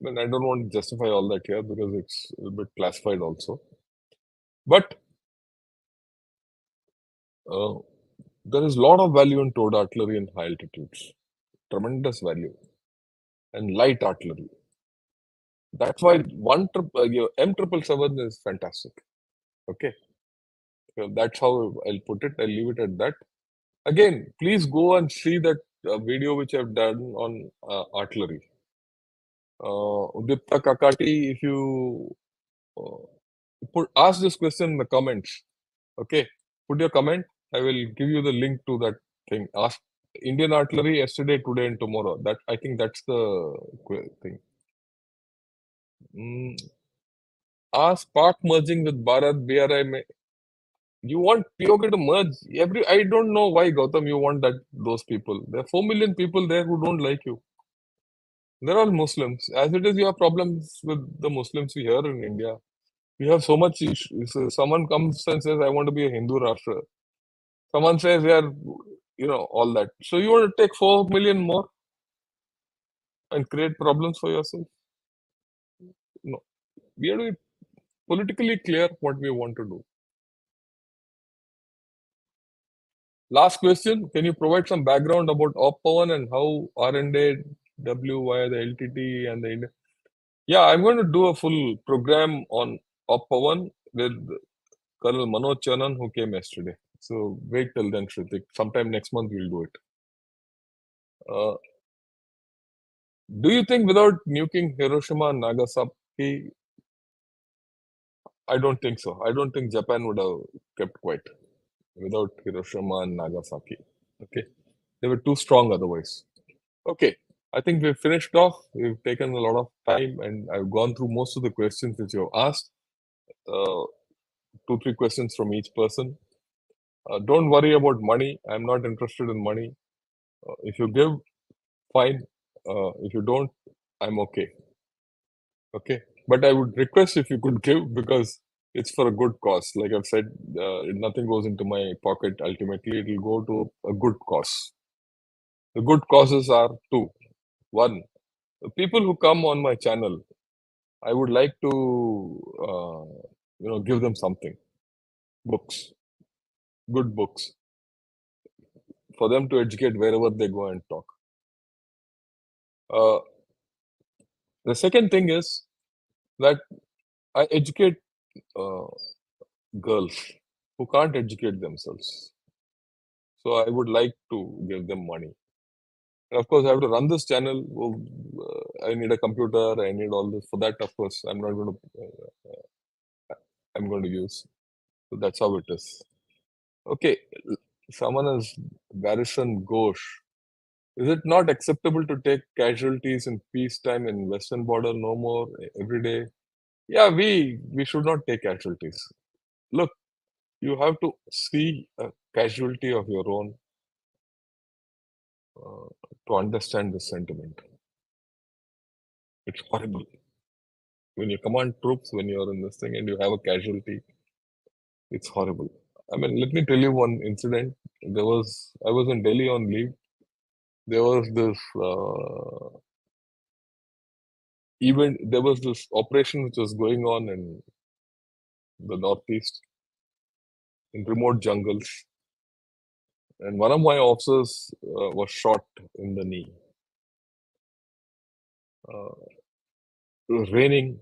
And I don't want to justify all that here because it's a bit classified also. But uh, there is a lot of value in towed artillery in high altitudes. Tremendous value. And light artillery. That's why your M777 is fantastic. Okay. So that's how I'll put it. I'll leave it at that. Again, please go and see that video which I've done on artillery. Udipta Kakati, if you ask this question in the comments, okay, put your comment. I will give you the link to that thing. Ask Indian artillery yesterday, today, and tomorrow. That I think that's the thing. Ask Pak merging with Bharat BRI. You want POK to merge I don't know why, Gautam, you want that those people. There are 4 million people there who don't like you. They're all Muslims. As it is, you have problems with the Muslims here in India. We have so much issues. So someone comes and says, I want to be a Hindu Rashtra. Someone says they are, all that. So you want to take 4 million more and create problems for yourself? No. We have to be politically clear what we want to do. Last question. Can you provide some background about Op Pawan and how R&A, W via the LTT and the India? Yeah, I'm going to do a full program on Op Pawan with Colonel Manoj Chanan, who came yesterday. So wait till then, Shrutik. Sometime next month we'll do it. Do you think without nuking Hiroshima and Nagasaki, I don't think so. I don't think Japan would have kept quiet without Hiroshima and Nagasaki. Okay. They were too strong otherwise. Okay. I think we've finished off. We've taken a lot of time and I've gone through most of the questions that you have asked. Uh, 2, 3 questions from each person. Don't worry about money. I'm not interested in money. If you give, fine. If you don't, I'm okay. Okay. But I would request if you could give, because it's for a good cause. Like I've said, nothing goes into my pocket. Ultimately, it will go to a good cause. The good causes are two. One, the people who come on my channel, I would like to, give them something. Books, good books, for them to educate wherever they go and talk. Uh, the second thing is that I educate uh, girls who can't educate themselves. So I would like to give them money. And of course, I have to run this channel. I need a computer. I need all this. For that, of course, I'm not going to. I'm going to use. So that's how it is. Okay, someone is Garrison Ghosh. Is it not acceptable to take casualties in peacetime in Western border no more every day? Yeah, we should not take casualties. Look, you have to see a casualty of your own uh, to understand the sentiment. It's horrible. When you command troops, when you're in this thing and you have a casualty, it's horrible. I mean, let me tell you one incident. I was in Delhi on leave. There was this there was this operation which was going on in the northeast, in remote jungles, and one of my officers was shot in the knee. It was raining,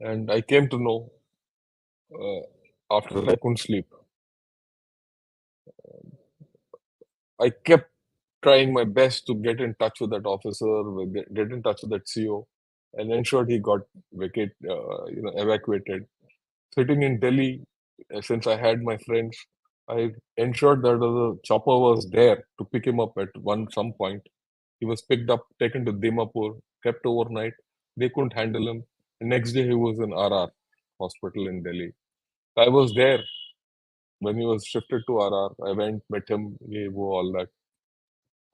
and I came to know after I couldn't sleep. I kept trying my best to get in touch with that officer, get in touch with that CO, and ensured he got evacuated. Sitting in Delhi, since I had my friends, I ensured that the chopper was there to pick him up at some point. He was picked up, taken to Dimapur, kept overnight. They couldn't handle him. The next day, he was in RR hospital in Delhi. I was there when he was shifted to RR. I went, met him, all that.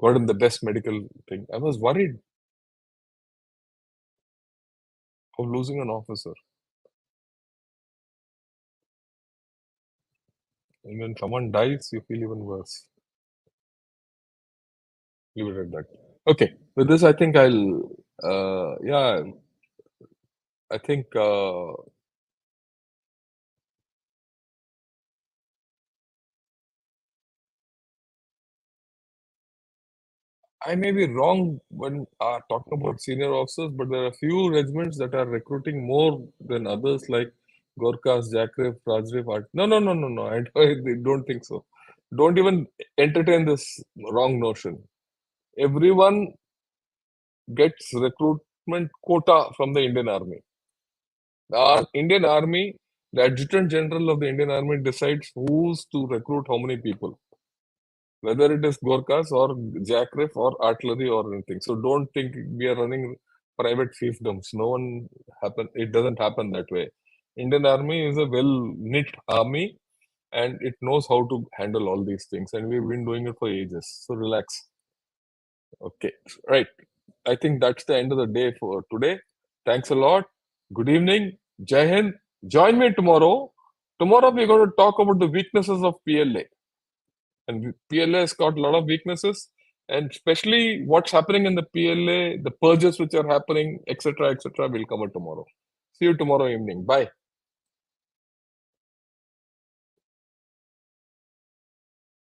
Got him the best medical thing. I was worried of losing an officer. And when someone dies, you feel even worse. Leave it at that. Okay. With this, I think I think I may be wrong when talking about senior officers, but there are a few regiments that are recruiting more than others, like Gorkhas, Jakrif, Rajrif. No, no, no, no, no. I don't think so. Don't even entertain this wrong notion. Everyone gets recruitment quota from the Indian Army. The Indian Army, the Adjutant General of the Indian Army decides who's to recruit how many people, whether it is Gorkhas or Jackrif or artillery or anything. So don't think we are running private fiefdoms. No one happen. It doesn't happen that way. Indian Army is a well knit army, and it knows how to handle all these things. And we've been doing it for ages. So relax. Okay, right. I think that's the end of the day for today. Thanks a lot. Good evening. Jai Hind. Join me tomorrow. Tomorrow we're going to talk about the weaknesses of PLA. And PLA has got a lot of weaknesses, and especially what's happening in the PLA, the purges which are happening, etc., etc., will cover tomorrow. See you tomorrow evening. Bye.